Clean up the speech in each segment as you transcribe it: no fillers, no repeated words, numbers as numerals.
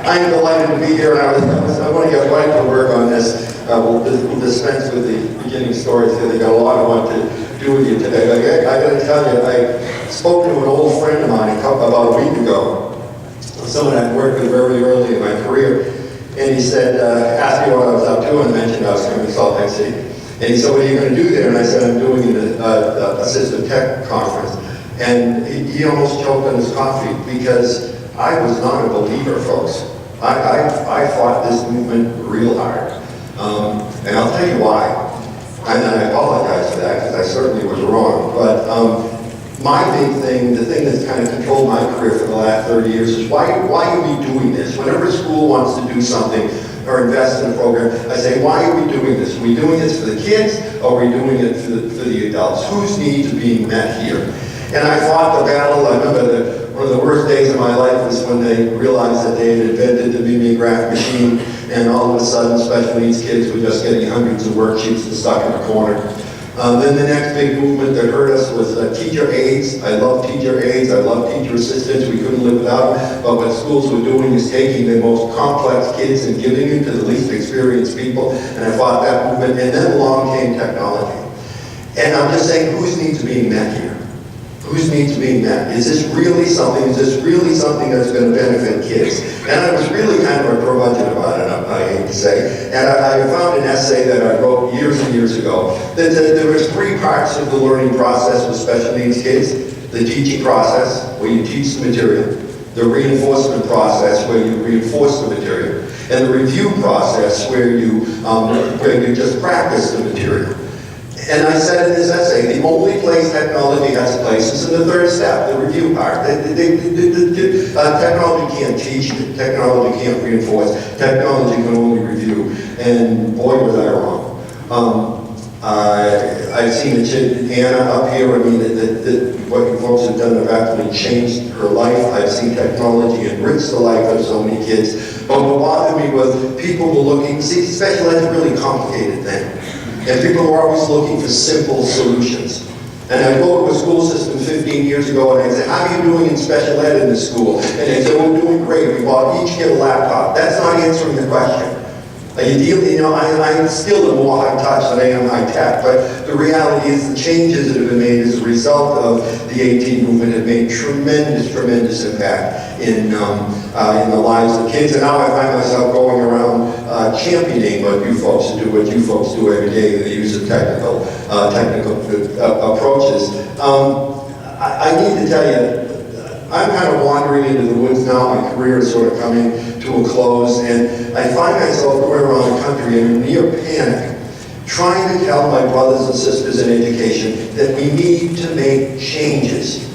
I'm delighted to be here, and I want to get right to work on this. We'll dispense with the beginning stories here. They got a lot I want to do with you today. I got to tell you, I spoke to an old friend of mine about a week ago, someone I'd worked with very early in my career, and he said, asked me what I was up to, and mentioned I was coming to Salt Lake City. And he said, what are you going to do there? And I said, I'm doing an Assistive Tech conference. And he almost choked on his coffee because I was not a believer, folks. I fought this movement real hard. And I'll tell you why. And I apologize for that because I certainly was wrong. But my big thing, the thing that's kind of controlled my career for the last 30 years is why are we doing this? Whenever a school wants to do something or invest in a program, I say, why are we doing this? Are we doing this for the kids or are we doing it for the adults? Whose needs are being met here? And I fought the battle. I remember that one of the worst days of my life was when they realized that they had invented the mimeograph machine, and all of a sudden special needs kids were just getting hundreds of worksheets and stuck in a corner. Then the next big movement that hurt us was teacher aides. I love teacher aides, I love teacher assistants, we couldn't live without them. But what schools were doing is taking the most complex kids and giving them to the least experienced people, and I fought that movement. And then along came technology. And I'm just saying, whose needs are being met here? Whose needs are being met? Is this really something that's going to benefit kids? And I was really kind of a curmudgeon about it, I hate to say. And I found an essay that I wrote years and years ago that there was 3 parts of the learning process with special needs kids. The teaching process, where you teach the material. The reinforcement process, where you reinforce the material. And the review process, where you just practice the material. And I said in this essay, the only place technology has a place is in the 3rd step, the review part. Technology can't teach, technology can't reinforce, technology can only review. And boy, was I wrong. I've seen Anna up here. I mean, what you folks have done have actually changed her life. I've seen technology enrich the life of so many kids. But what bothered me was people were looking, see, special ed is a really complicated thing. And people were always looking for simple solutions. And I go to a school system 15 years ago and I say, how are you doing in special ed in this school? And they say, we're doing great. We bought each kid a laptop. That's not answering the question. I'm still in more high touch than I am high tech, but the reality is the changes that have been made as a result of the AT movement have made tremendous impact in the lives of kids. And now I find myself going around championing what you folks do every day, the use of technical approaches. I need to tell you, I'm kind of wandering into the woods now. My career is sort of coming to a close, and I find myself going around the country in near panic, trying to tell my brothers and sisters in education that we need to make changes.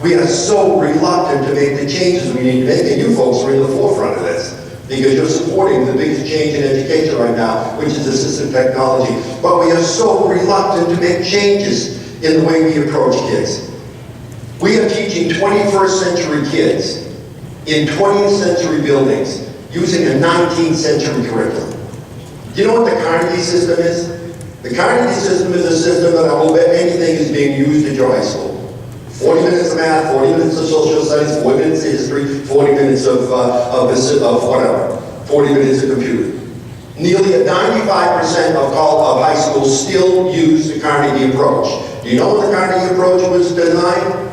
We are so reluctant to make the changes we need to make, and you folks are in the forefront of this, because you're supporting the biggest change in education right now, which is assistive technology. But we are so reluctant to make changes in the way we approach kids. We are teaching 21st century kids in 20th century buildings using a 19th century curriculum. Do you know what the Carnegie system is? The Carnegie system is a system that I will bet anything is being used at your high school. 40 minutes of math, 40 minutes of social studies, 40 minutes of history, 40 minutes of whatever, 40 minutes of computer. Nearly 95% of high schools still use the Carnegie approach. Do you know when the Carnegie approach was designed?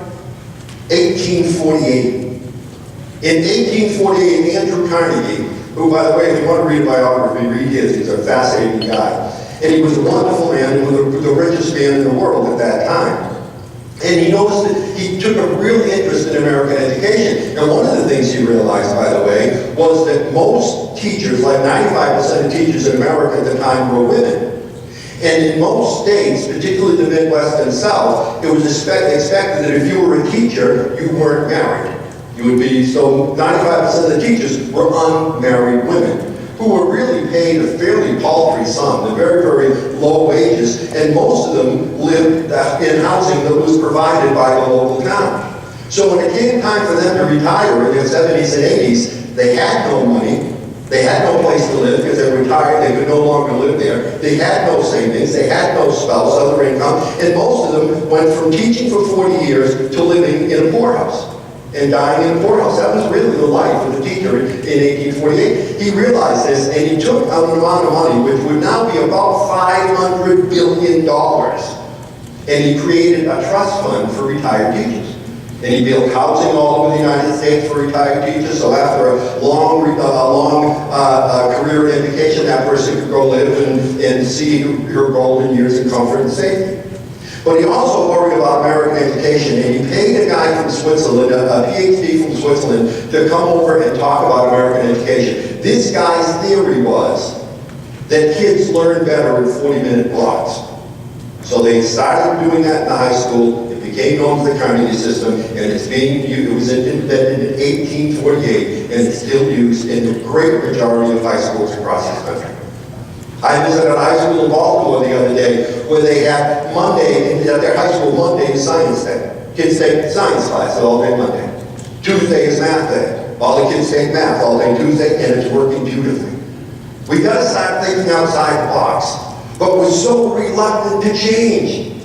1848. In 1848, Andrew Carnegie, who, by the way, if you want to read a biography, read his. He's a fascinating guy. And he was a wonderful man, and the richest man in the world at that time. And he noticed that he took a real interest in American education. And one of the things he realized, by the way, was that most teachers, like 95% of teachers in America at the time, were women. And in most states, particularly the Midwest and South, it was expected that if you were a teacher, you weren't married. You would be, so 95% of the teachers were unmarried women who were really paid a fairly paltry sum, the very low wages, and most of them lived in housing that was provided by the local town. So when it came time for them to retire in their 70s and 80s, they had no money. They had no place to live because they were retired, they could no longer live there. They had no savings, they had no spouse, other income, and most of them went from teaching for 40 years to living in a poorhouse. and dying in a poorhouse. That was really the life of the teacher in 1848. He realized this, and he took out an amount of money, which would now be about $500 billion, and he created a trust fund for retired teachers. And he built housing all over the United States for retired teachers, so after a long career in education, that person could go live and see her golden years in comfort and safety. But he also worried about American education, and he paid a guy from Switzerland, a PhD from Switzerland, to come over and talk about American education. This guy's theory was that kids learn better in 40-minute blocks. So they started doing that in the high school. It became known as the Carnegie system, and it was invented in 1848, and it's still used in the great majority of high schools across this country. I visited a high school in Baltimore the other day where they had their high school Monday is science day. Kids take science classes all day Monday. Tuesday is math day. All the kids take math all day Tuesday, and it's working beautifully. We got to start thinking outside the box, but we're so reluctant to change.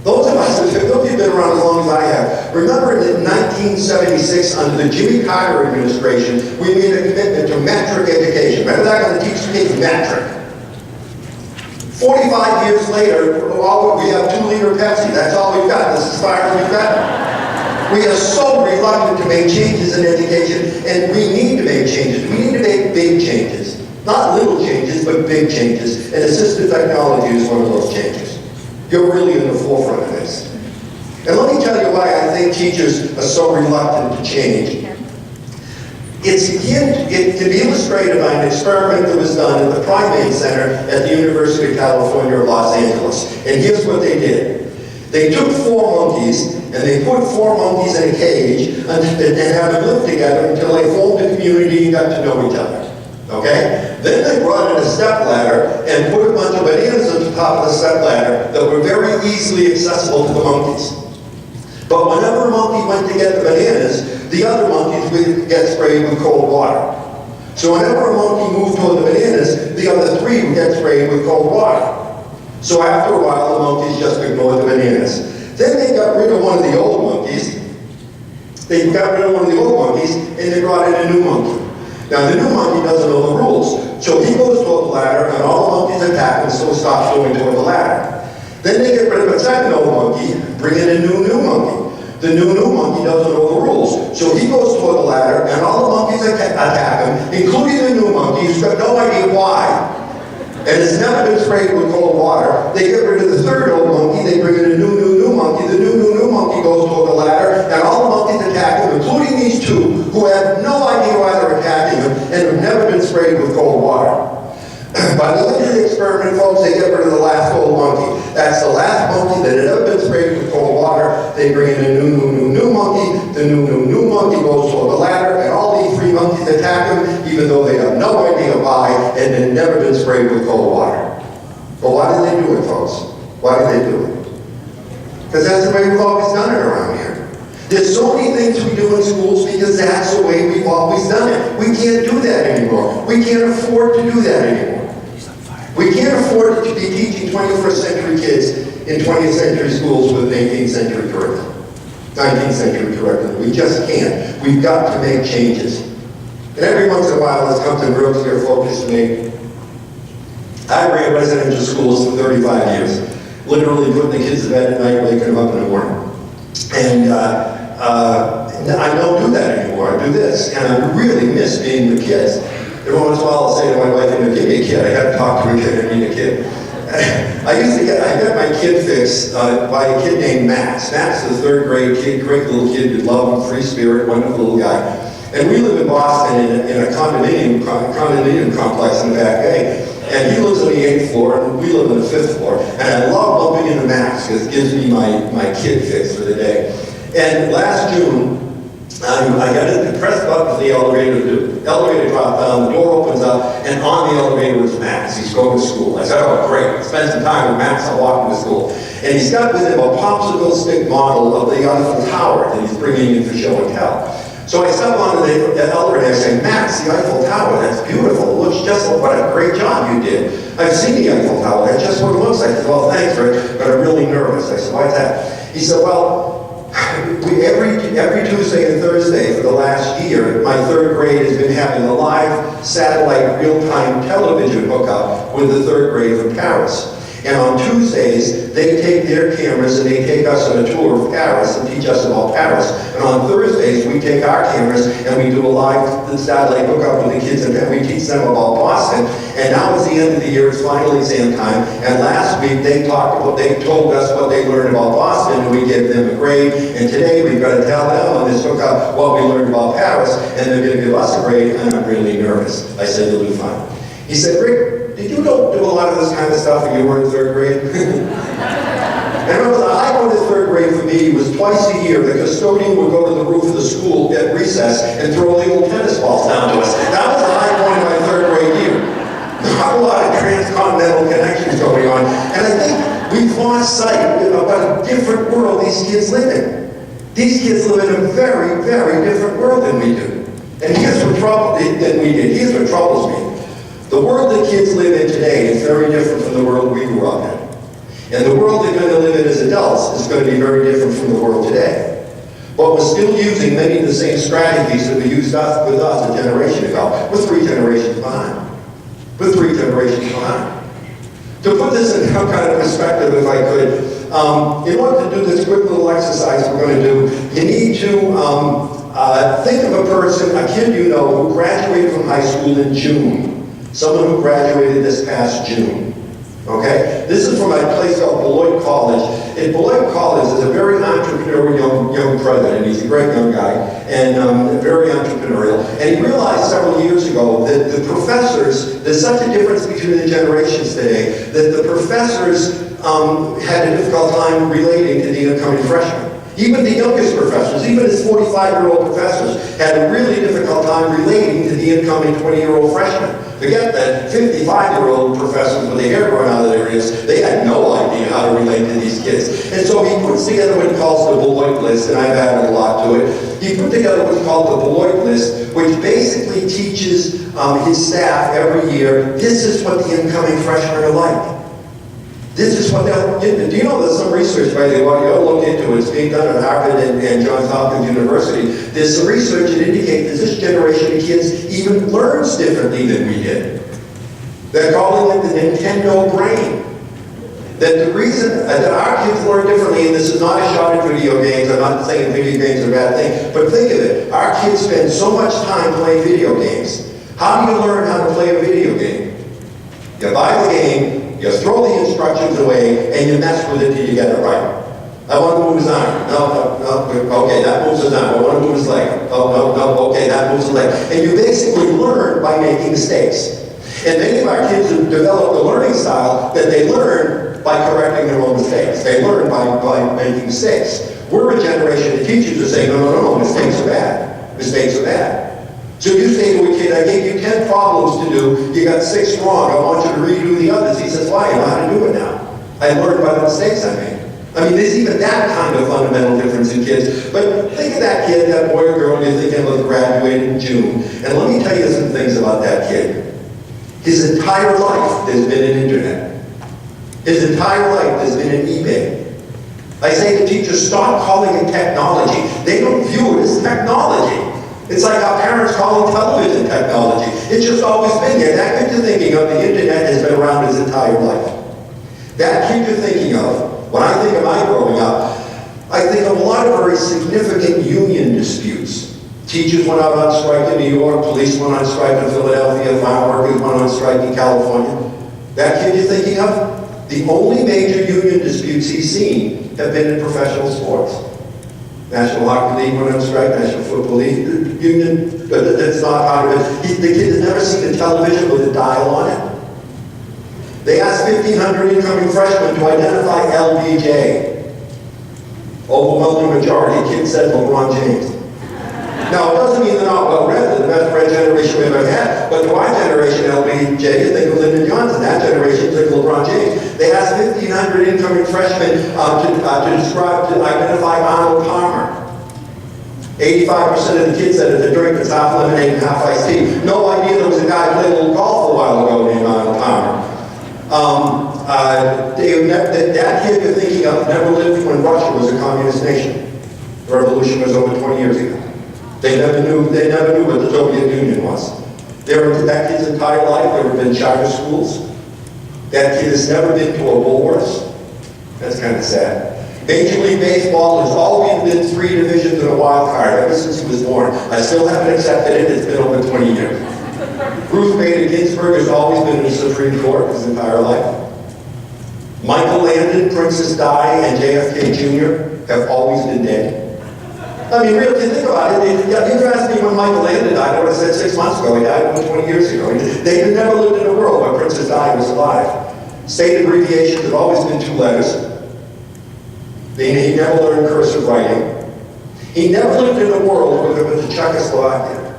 Those of us who've been around as long as I have, remember in 1976, under the Jimmy Carter administration, we made a commitment to metric education. Remember that? Going to teach kids metric. 45 years later, we have 2-liter Pepsi. That's all we've got. This is as far as we've got. We are so reluctant to make changes in education, and we need to make changes. We need to make big changes. Not little changes, but big changes. And assistive technology is one of those changes. You're really in the forefront of this. And let me tell you why I think teachers are so reluctant to change. It can be illustrated by an experiment that was done at the Primate Center at the University of California, Los Angeles. And here's what they did. They took 4 monkeys, and they put 4 monkeys in a cage and had them live together until they formed a community and got to know each other. Okay? Then they brought in a step ladder and put a bunch of bananas at the top of the step ladder that were very easily accessible to the monkeys. But whenever a monkey went to get the bananas, the other monkeys would get sprayed with cold water. So whenever a monkey moved toward the bananas, the other 3 would get sprayed with cold water. So after a while, the monkeys just ignored the bananas. Then they got rid of one of the old monkeys. And they brought in a new monkey. Now the new monkey doesn't know the rules. So he goes toward the ladder, and all the monkeys attack him, so he stops going toward the ladder. Then they get rid of a second old monkey, bring in a new monkey. The new monkey doesn't know the rules. So he goes toward the ladder, and all the monkeys attack him, including the new monkey, who's got no idea why. And it's never been sprayed with cold water. They get rid of the third old monkey, they bring in a new monkey. The new monkey goes toward the ladder, and all the monkeys attack him, including these 2, who have no idea why they're attacking him, and have never been sprayed with cold water. By the end of the experiment, folks, they get rid of the last old monkey. That's the last monkey that had ever been sprayed with cold water. They bring in a new monkey. The new monkey goes toward the ladder, and all these 3 monkeys attack him, even though they have no idea why, and they've never been sprayed with cold water. But why did they do it, folks? Why did they do it? Because that's the way we've always done it around here. There's so many things we do in schools because that's the way we've always done it. We can't do that anymore. We can't afford to do that anymore. We can't afford to be teaching 21st century kids in 20th century schools with an 18th century curriculum, 19th century curriculum. We just can't. We've got to make changes. And every once in a while, this comes in real clear focus to me. I ran residential schools for 35 years, literally putting the kids to bed at night, waking them up in the morning. And I don't do that anymore. I do this, and I really miss being with kids. Every once in a while, I'll say to my wife, give me a kid. I got to talk to a kid. I need a kid. I got my kid fixed by a kid named Max. Max is a 3rd grade kid, great little kid. We love him, free spirit, wonderful little guy. And we live in Boston in a condominium complex in the Back Bay. And he lives on the 8th floor, and we live on the 5th floor. And I love bumping into Max because it gives me my kid fix for the day. And last June, I got to press the button for the elevator. The elevator dropped down, the door opens up, and on the elevator was Max. He's going to school. I said, oh, great. Spend some time with Max. I'll walk him to school. And he's got with him a popsicle stick model of the Eiffel Tower that he's bringing in for show and tell. So I step onto the elevator and I say, Max, the Eiffel Tower, that's beautiful. It looks just like what a great job you did. I've seen the Eiffel Tower. That's just what it looks like. I said, well, thanks, Rick, but I'm really nervous. I said, why's that? He said, well, every Tuesday and Thursday for the last year, my third grade has been having a live satellite real-time television hookup with the third grade from Paris. And on Tuesdays, they take their cameras and they take us on a tour of Paris and teach us about Paris. And on Thursdays, we take our cameras and we do a live satellite hookup with the kids and we teach them about Boston. And now it's the end of the year, it's final exam time. And last week, they told us what they learned about Boston and we gave them a grade. And today, we've got to tell them on this hookup what we learned about Paris and they're going to give us a grade and I'm really nervous. I said, you'll do fine. He said, Rick, did you do a lot of this kind of stuff when you were in third grade? And remember, the high point of third grade for me was twice a year. The custodian would go to the roof of the school at recess and throw little tennis balls down to us. That was the high point of my third grade year. Not a lot of transcontinental connections going on. And I think we've lost sight of what a different world these kids live in. These kids live in a very, very different world than we do. And here's what Here's what troubles me. The world that kids live in today is very different from the world we grew up in. And the world they're going to live in as adults is going to be very different from the world today. But we're still using many of the same strategies that we used with us a generation ago. We're 3 generations behind. We're 3 generations behind. To put this in some kind of perspective, if I could, in order to do this quick little exercise we're going to do, you need to think of a person, a kid you know, who graduated from high school in June. Someone who graduated this past June. Okay? This is from a place called Beloit College. And Beloit College is a very entrepreneurial young president. He's a great young guy and very entrepreneurial. And he realized several years ago that the professors, there's such a difference between the generations today, that the professors had a difficult time relating to the incoming freshmen. Even the youngest professors, even his 45-year-old professors, had a really difficult time relating to the incoming 20-year-old freshmen. Forget that 55-year-old professors with their hair growing out of their ears, they had no idea how to relate to these kids. And so he puts together what he calls the Beloit list, and I've added a lot to it. He put together what's called the Beloit list, which basically teaches his staff every year, this is what the incoming freshmen are like. This is what they'll do. Do you know there's some research, by the way, you ought to look into it. It's being done at Harvard and Johns Hopkins University. There's some research that indicates that this generation of kids even learns differently than we did. They're calling it the Nintendo brain. That the reason that our kids learn differently, and this is not a shot at video games, I'm not saying video games are a bad thing, but think of it. Our kids spend so much time playing video games. How do you learn how to play a video game? You buy the game, you throw the instructions away, and you mess with it till you get it right. I want to move his arm. No, okay, that moves his arm. I want to move his leg. Oh, no, okay, that moves his leg. And you basically learn by making mistakes. And many of our kids have developed a learning style that they learn by correcting their own mistakes. They learn by making mistakes. We're a generation of teachers who say, no, mistakes are bad. Mistakes are bad. So you say to a kid, I gave you 10 problems to do, you got 6 wrong, I want you to redo the others. He says, why? I know how to do it now. I learned by the mistakes I made. I mean, there's even that kind of fundamental difference in kids. But think of that kid, that boy or girl you're thinking of graduated in June, and let me tell you some things about that kid. His entire life there's been an internet. His entire life there's been an eBay. I say to teachers, stop calling it technology. They don't view it as technology. It's like our parents calling television technology. It's just always been there. That kid you're thinking of, the internet has been around his entire life. That kid you're thinking of, when I think of my growing up, I think of a lot of very significant union disputes. Teachers went out on strike in New York, police went on strike in Philadelphia, farm workers went on strike in California. That kid you're thinking of, the only major union disputes he's seen have been in professional sports. National Hockey League went on strike, National Football League Union, that's not part of it. The kid has never seen a television with a dial on it. They asked 1,500 incoming freshmen to identify LBJ. Overwhelming majority, kids said LeBron James. Now, it doesn't mean they're not well-read, they're the best read generation we've ever had, but to our generation, LBJ, you think of Lyndon Johnson, that generation, you think of LeBron James. They asked 1,500 incoming freshmen to identify Arnold Palmer. 85% of the kids said that the drink was half lemonade and half iced tea. No idea there was a guy who played a little golf a while ago named Arnold Palmer. That kid you're thinking of never lived when Russia was a communist nation. The revolution was over 20 years ago. They never knew what the Soviet Union was. That kid's entire life, never been charter schools. That kid has never been to a Woolworths. That's kind of sad. Major League Baseball has always been 3 divisions and a wild card ever since he was born. I still haven't accepted it. It's been over 20 years. Ruth Bader Ginsburg has always been in the Supreme Court his entire life. Michael Landon, Princess Di, and JFK Jr. have always been dead. I mean, really, think about it. You asked me when Michael Landon died, I would have said 6 months ago. He died over 20 years ago. They had never lived in a world where Princess Di was alive. State abbreviations have always been 2 letters. He never learned cursive writing. He never lived in a world where there was a Czechoslovakia.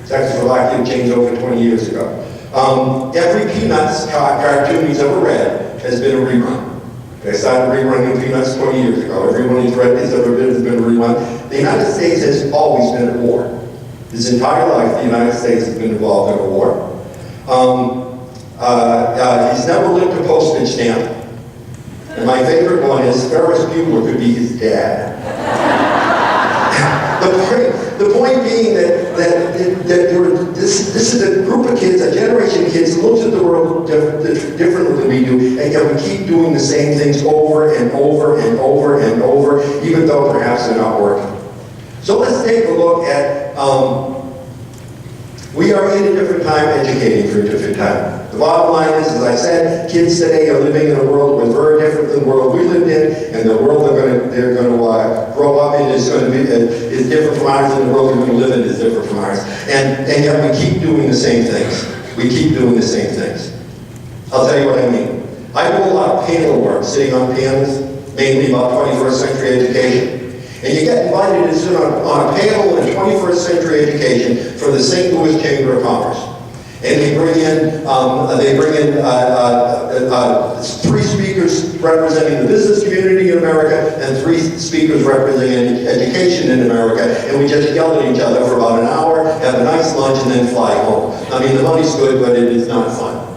Czechoslovakia changed over 20 years ago. Every Peanuts cartoon he's ever read has been a rerun. They started rerunning Peanuts 20 years ago. Everyone he's read has ever been has been a rerun. The United States has always been at war. His entire life, the United States has been involved in a war. He's never licked a postage stamp. And my favorite one is Ferris Bueller could be his dad. The point being that this is a group of kids, a generation of kids, looks at the world differently than we do, and yet we keep doing the same things over and over and over and over, even though perhaps they're not working. So let's take a look at, we are in a different time, educating for a different time. The bottom line is, as I said, kids today are living in a world that's very different than the world we lived in, and the world they're going to grow up in is going to be is different from ours, and the world they're going to live in is different from ours. And yet we keep doing the same things. We keep doing the same things. I'll tell you what I mean. I do a lot of panel work, sitting on panels, mainly about 21st century education. And you get invited to sit on a panel in 21st century education for the St. Louis Chamber of Commerce. And they bring in 3 speakers representing the business community in America and 3 speakers representing education in America. And we just yell at each other for about an hour, have a nice lunch, and then fly home. I mean, the money's good, but it is not fun.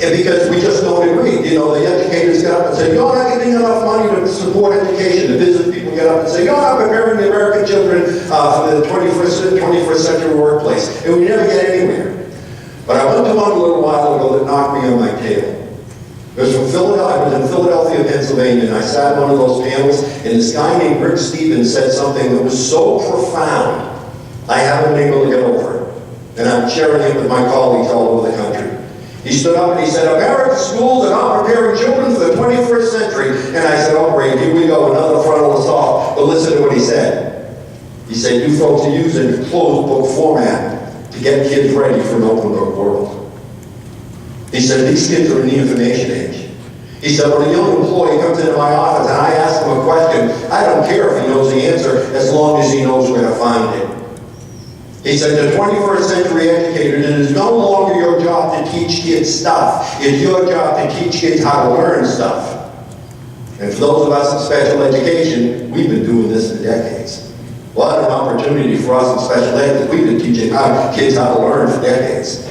And because we just don't agree. You know, the educators get up and say, you're not getting enough money to support education. The business people get up and say, you're not preparing the American children for the 21st century workplace. And we never get anywhere. But I went to one a little while ago that knocked me on my tail. It was from Philadelphia. I was in Philadelphia, Pennsylvania, and I sat in one of those panels, and this guy named Rick Stevens said something that was so profound, I haven't been able to get over it. And I'm sharing it with my colleagues all over the country. He stood up and he said, American schools are not preparing children for the 21st century. And I said, oh great, here we go, another frontal assault. But listen to what he said. He said, you folks are using closed book format to get kids ready for an open book world. He said, these kids are in the information age. He said, when a young employee comes into my office and I ask him a question, I don't care if he knows the answer as long as he knows where to find it. He said, the 21st century educator, it is no longer your job to teach kids stuff. It's your job to teach kids how to learn stuff. And for those of us in special education, we've been doing this for decades. What an opportunity for us in special ed that we've been teaching kids how to learn for decades.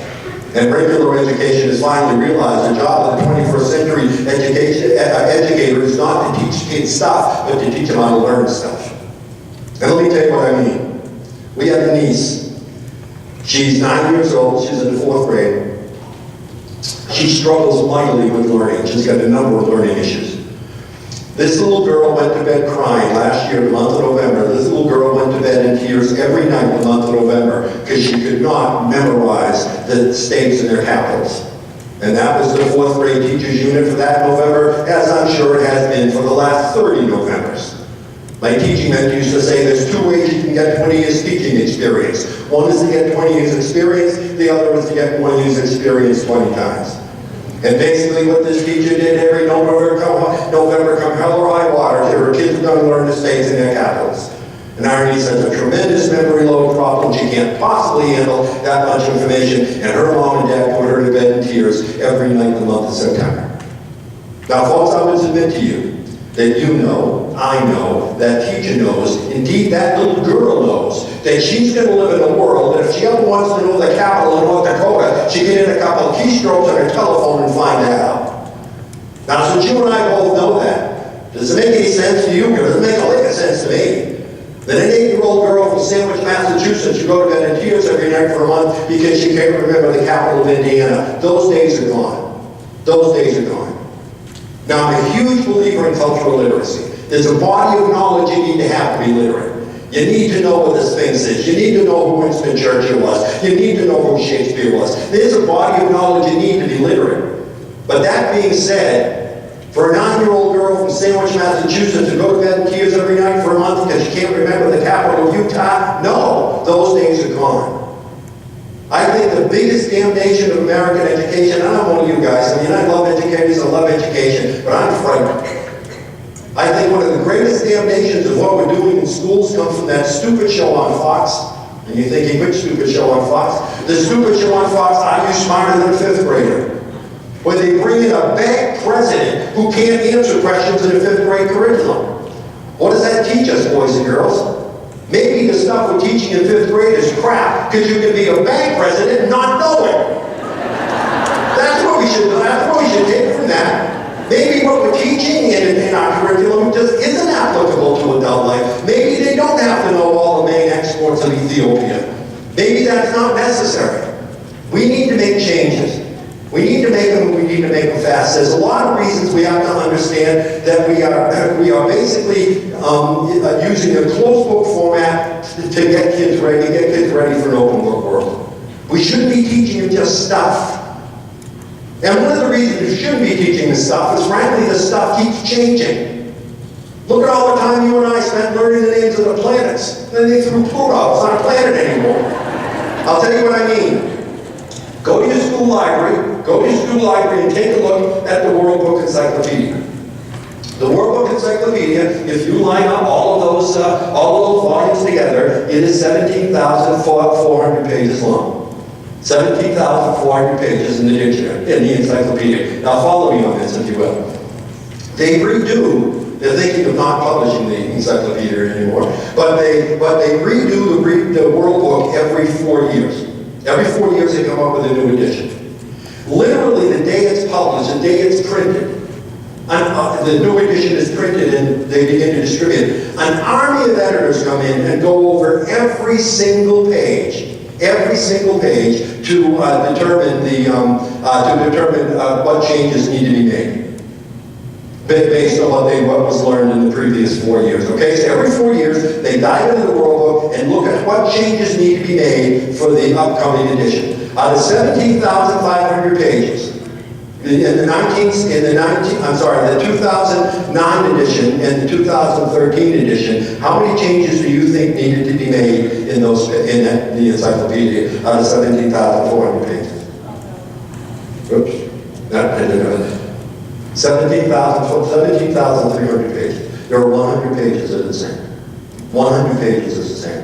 And regular education has finally realized the job of the 21st century educator is not to teach kids stuff, but to teach them how to learn stuff. And let me tell you what I mean. We have a niece. She's 9 years old. She's in the 4th grade. She struggles mightily with learning. She's got a number of learning issues. This little girl went to bed crying last year, the month of November. This little girl went to bed in tears every night the month of November because she could not memorize the states and their capitals. And that was the 4th grade teacher's unit for that November, as I'm sure it has been for the last 30 Novembers. My teaching mentor used to say there's 2 ways you can get 20 years teaching experience. One is to get 20 years experience, the other is to get 20 years experience 20 times. And basically what this teacher did every November come hell or high water, her kids were going to learn the states and their capitals. And our niece has a tremendous memory load problem. She can't possibly handle that much information, and her mom and dad put her to bed in tears every night the month of September. Now folks, I would submit to you that you know, I know, that teacher knows, indeed that little girl knows, that she's going to live in a world that if she ever wants to know the capital of North Dakota, she can hit a couple of keystrokes on her telephone and find that out. Now, since you and I both know that, does it make any sense to you? Does it make a lick of sense sense to me. That an 8-year-old girl from Sandwich, Massachusetts should go to bed in tears every night for a month because she can't remember the capital of Indiana. Those days are gone. Those days are gone. Now, I'm a huge believer in cultural literacy. There's a body of knowledge you need to have to be literate. You need to know what the Sphinx is. You need to know who Winston Churchill was. You need to know who Shakespeare was. There's a body of knowledge you need to be literate. But that being said, for a 9-year-old girl from Sandwich, Massachusetts to go to bed in tears every night for a month because she can't remember the capital of Utah, no, those days are gone. I think the biggest damnation of American education, and I'm one of you guys, I mean, I love educators, I love education, but I'm frightened. I think one of the greatest damnations of what we're doing in schools comes from that stupid show on Fox. And you're thinking, which stupid show on Fox? The stupid show on Fox, Are You Smarter Than a Fifth Grader? Where they bring in a bank president who can't answer questions in a 5th grade curriculum. What does that teach us, boys and girls? Maybe the stuff we're teaching in 5th grade is crap, because you can be a bank president and not know it. That's what we should take from that. Maybe what we're teaching in our curriculum just isn't applicable to adult life. Maybe they don't have to know all the main exports of Ethiopia. Maybe that's not necessary. We need to make changes. We need to make them fast. There's a lot of reasons we have to understand that we are basically using a closed book format to get kids ready for an open book world. We shouldn't be teaching them just stuff. And one of the reasons you shouldn't be teaching this stuff is, frankly, the stuff keeps changing. Look at all the time you and I spent learning the names of the planets. Then they threw Pluto. It's not a planet anymore. I'll tell you what I mean. Go to your school library and take a look at the World Book Encyclopedia. The World Book Encyclopedia, if you line up all of those volumes together, it is 17,400 pages long. 17,400 pages in the dictionary, in the encyclopedia. Now follow me on this, if you will. They're thinking of not publishing the encyclopedia anymore, but they redo the World Book every 4 years. Every 4 years they come up with a new edition. Literally the day it's published, the day it's printed, the new edition is printed and they begin to distribute it. An army of editors come in and go over every single page to determine what changes need to be made based on what was learned in the previous 4 years. Okay, so every 4 years they dive into the World Book and look at what changes need to be made for the upcoming edition. Out of 17,500 pages, the 2009 edition and the 2013 edition, how many changes do you think needed to be made in the encyclopedia out of 17,400 pages? Oops. 17,300 pages. There are 100 pages that are the same. 100 pages is the same.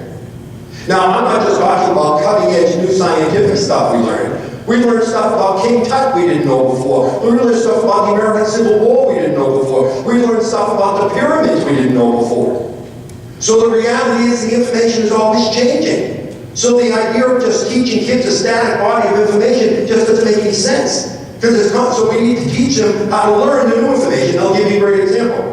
Now, I'm not just talking about cutting-edge new scientific stuff we learned. We learned stuff about King Tut we didn't know before. We learned stuff about the American Civil War we didn't know before. We learned stuff about the pyramids we didn't know before. So the reality is the information is always changing. So the idea of just teaching kids a static body of information just doesn't make any sense. Because it's not, so we need to teach them how to learn the new information. I'll give you a great example.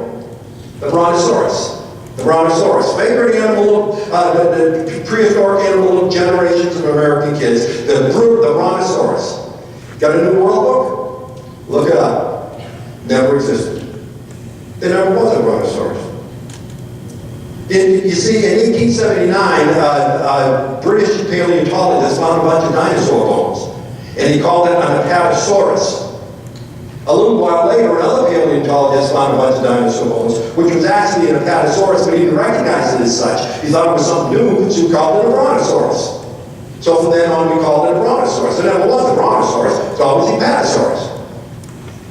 The brontosaurus. The brontosaurus, favorite animal, the prehistoric animal of generations of American kids. The brontosaurus. Got a new World Book? Look it up. Never existed. There never was a brontosaurus. You see, in 1879, a British paleontologist found a bunch of dinosaur bones. And he called it an apatosaurus. A little while later, another paleontologist found a bunch of dinosaur bones, which was actually an apatosaurus, but he didn't recognize it as such. He thought it was something new, so he called it a brontosaurus. So from then on, we called it a brontosaurus. There never was a brontosaurus, it's always the apatosaurus.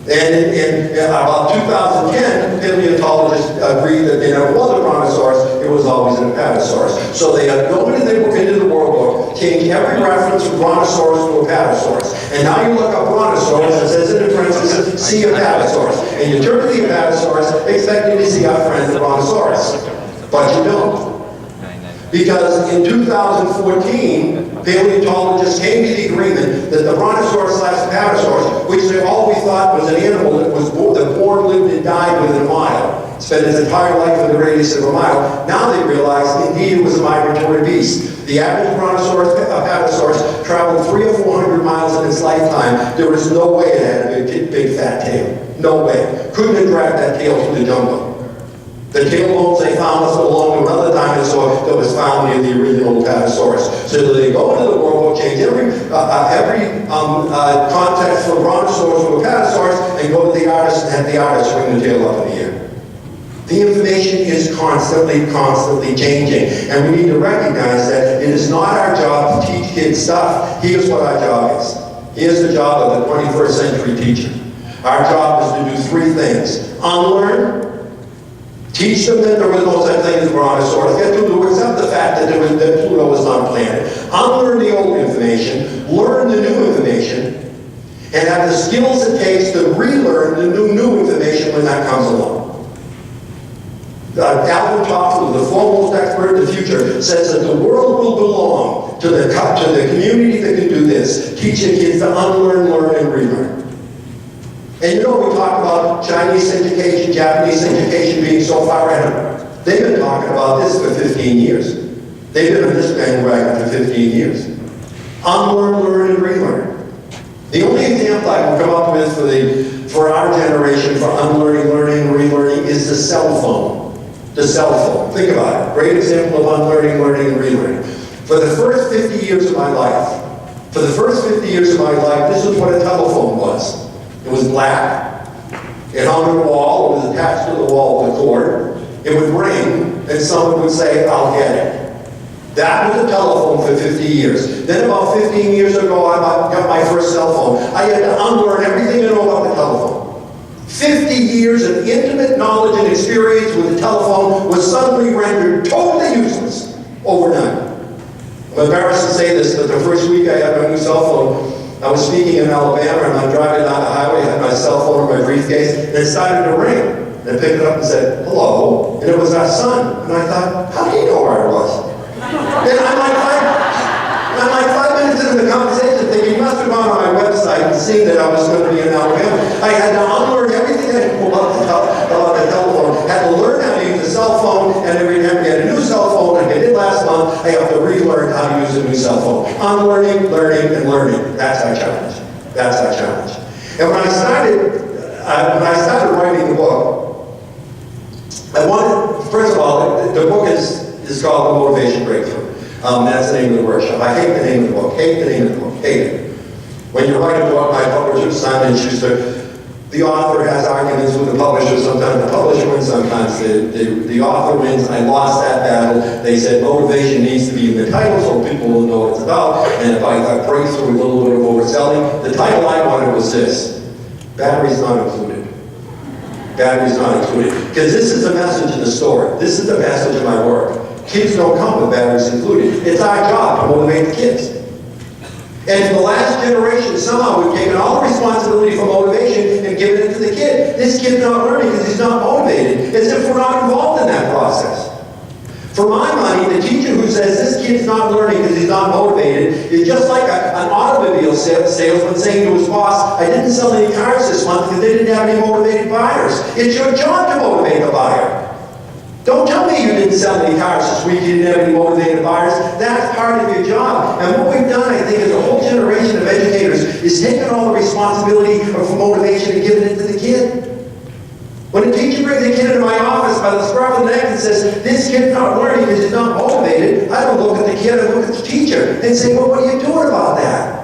And in about 2010, paleontologists agreed that there never was a brontosaurus, it was always an apatosaurus. So they go into the World Book, change every reference from brontosaurus to apatosaurus. And now you look up brontosaurus, it says in the parentheses, see apatosaurus. And you turn to the apatosaurus, expecting to see our friend the brontosaurus. But you don't. Because in 2014, paleontologists came to the agreement that the brontosaurus/apatosaurus, which they always thought was an animal that lived and died within a mile, spent its entire life in the radius of a mile. Now they realize, indeed, it was a migratory beast. The average brontosaurus, apatosaurus, traveled 300 or 400 miles in its lifetime. There was no way it had a big fat tail. No way. Couldn't have dragged that tail through the jungle. The tail bones they found must belong to another dinosaur that was found near the original Apatosaurus. So they go into the World Book, change every context from Brontosaurus to Apatosaurus, and go to the artist and have the artist swing the tail up in the air. The information is constantly changing. And we need to recognize that it is not our job to teach kids stuff. Here's what our job is. Here's the job of the 21st century teacher. Our job is to do three things. Unlearn. Teach them that there was no such thing as Brontosaurus. Get them to accept the fact that Pluto was not a planet. Unlearn the old information. Learn the new information. And have the skills it takes to relearn the new information when that comes along. Alvin Toffler, the foremost expert in the future, says that the world will belong to the community that can do this. Teaching kids to unlearn, learn, and relearn. And you know, we talk about Chinese education, Japanese education being so far ahead. They've been talking about this for 15 years. They've been on this bandwagon for 15 years. Unlearn, learn, and relearn. The only example I can come up with for our generation for unlearning, learning, and relearning is the cell phone. The cell phone. Think about it. Great example of unlearning, learning, and relearning. For the first 50 years of my life, this is what a telephone was. It was black. It hung on the wall. It was attached to the wall with a cord. It would ring, and someone would say, "I'll get it." That was a telephone for 50 years. Then about 15 years ago, I got my first cell phone. I had to unlearn everything I know about the telephone. 50 years of intimate knowledge and experience with the telephone was suddenly rendered totally useless overnight. I'm embarrassed to say this, but the first week I had my new cell phone, I was speaking in Alabama, and I'm driving down the highway, I had my cell phone in my briefcase, and it started to ring. And I picked it up and said, "Hello," and it was our son. And I thought, how did he know where I was? And I'm like 5 minutes into the conversation thinking, he must have gone on my website and seen that I was going to be in Alabama. I had to unlearn everything I knew about the telephone, had to learn how to use a cell phone, and every time we had a new cell phone, like I did last month, I have to relearn how to use a new cell phone. Unlearning, learning, and learning. That's our challenge. That's our challenge. And when I started writing the book, I wanted, first of all, the book is called The Motivation Breakthrough. That's the name of the workshop. I hate the name of the book. Hate the name of the book. Hate it. When you write a book, my publisher, Simon & Schuster, the author has arguments with the publisher. Sometimes the publisher wins, sometimes the author wins. I lost that battle. They said motivation needs to be in the title so people will know what it's about. And if I got breakthrough with a little bit of overselling, the title I wanted was this: Batteries Not Included. Batteries Not Included. Because this is the message of the story. This is the message of my work. Kids don't come with batteries included. It's our job to motivate the kids. And for the last generation, somehow we've taken all the responsibility for motivation and given it to the kid. This kid's not learning because he's not motivated, as if we're not involved in that process. For my money, the teacher who says this kid's not learning because he's not motivated is just like an automobile salesman saying to his boss, "I didn't sell any cars this month because they didn't have any motivated buyers." It's your job to motivate the buyer. Don't tell me you didn't sell any cars this week, you didn't have any motivated buyers. That's part of your job. And what we've done, I think, as a whole generation of educators is taken all the responsibility for motivation and given it to the kid. When a teacher brings a kid into my office by the scruff of the neck and says, "This kid's not learning because he's not motivated," I don't look at the kid, I look at the teacher and say, "Well, what are you doing about that?"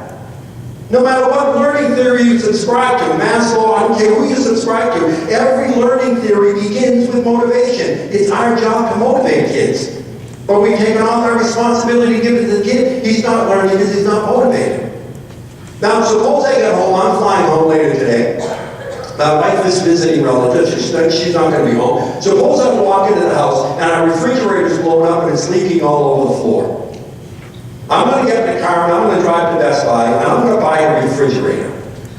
No matter what learning theory you subscribe to, Maslow, I don't care who you subscribe to, every learning theory begins with motivation. It's our job to motivate kids. But we've taken on our responsibility to give it to the kid. He's not learning because he's not motivated. Now, suppose I get home, I'm flying home later today. My wife is visiting relatives, she's not going to be home. Suppose I walk into the house and our refrigerator's blown up and it's leaking all over the floor. I'm going to get in the car and I'm going to drive to Best Buy and I'm going to buy a refrigerator.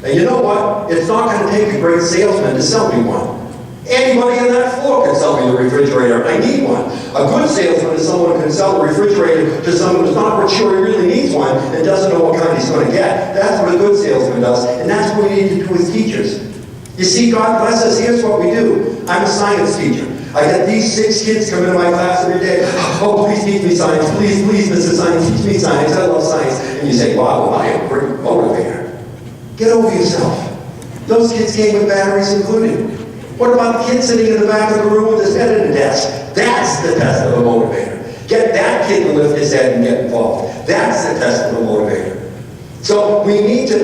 And you know what? It's not going to take a great salesman to sell me one. Anybody on that floor can sell me the refrigerator. I need one. A good salesman is someone who can sell a refrigerator to someone who's not sure he really needs one and doesn't know what kind he's going to get. That's what a good salesman does. And that's what we need to do as teachers. You see, God bless us, here's what we do. I'm a science teacher. I get these 6 kids come into my class every day. Oh, please teach me science. Please, please, Mrs. Science, teach me science. I love science. And you say, wow, well, I am a great motivator. Get over yourself. Those kids came with batteries included. What about the kid sitting in the back of the room with his head in the desk? That's the test of a motivator. Get that kid to lift his head and get involved. That's the test of a motivator. So we need to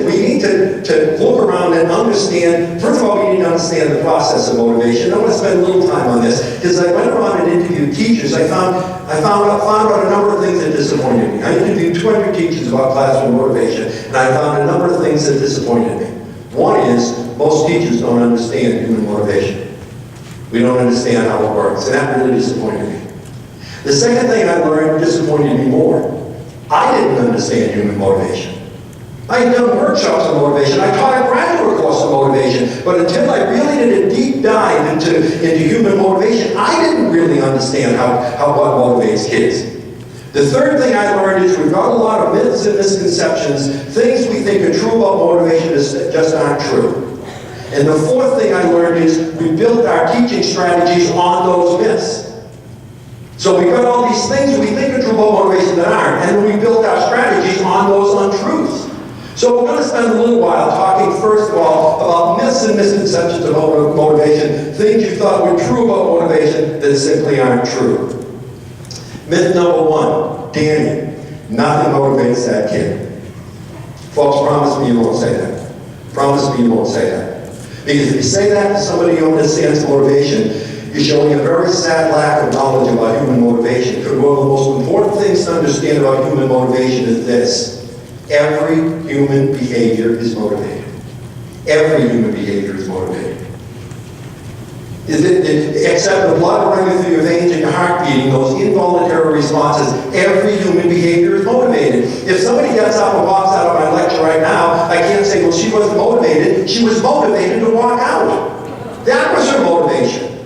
look around and understand. First of all, we need to understand the process of motivation. I want to spend a little time on this because I went around and interviewed teachers. I found out a number of things that disappointed me. I interviewed 200 teachers about classroom motivation, and I found a number of things that disappointed me. One is most teachers don't understand human motivation. We don't understand how it works, and that really disappointed me. The second thing I learned disappointed me more. I didn't understand human motivation. I had done workshops on motivation. I taught a graduate course on motivation. But until I really did a deep dive into human motivation, I didn't really understand how what motivates kids. The third thing I learned is we've got a lot of myths and misconceptions. Things we think are true about motivation just aren't true. And the fourth thing I learned is we built our teaching strategies on those myths. So we've got all these things we think are true about motivation that aren't, and we built our strategies on those untruths. So we're going to spend a little while talking, first of all, about myths and misconceptions about motivation, things you thought were true about motivation that simply aren't true. Myth number 1, Danny, nothing motivates that kid. Folks, promise me you won't say that. Promise me you won't say that. Because if you say that to somebody who understands motivation, you're showing a very sad lack of knowledge about human motivation. Because one of the most important things to understand about human motivation is this. Every human behavior is motivated. Every human behavior is motivated. Except the blood running through your veins and your heart beating, those involuntary responses, every human behavior is motivated. If somebody gets up and walks out of my lecture right now, I can't say, well, she wasn't motivated. She was motivated to walk out. That was her motivation.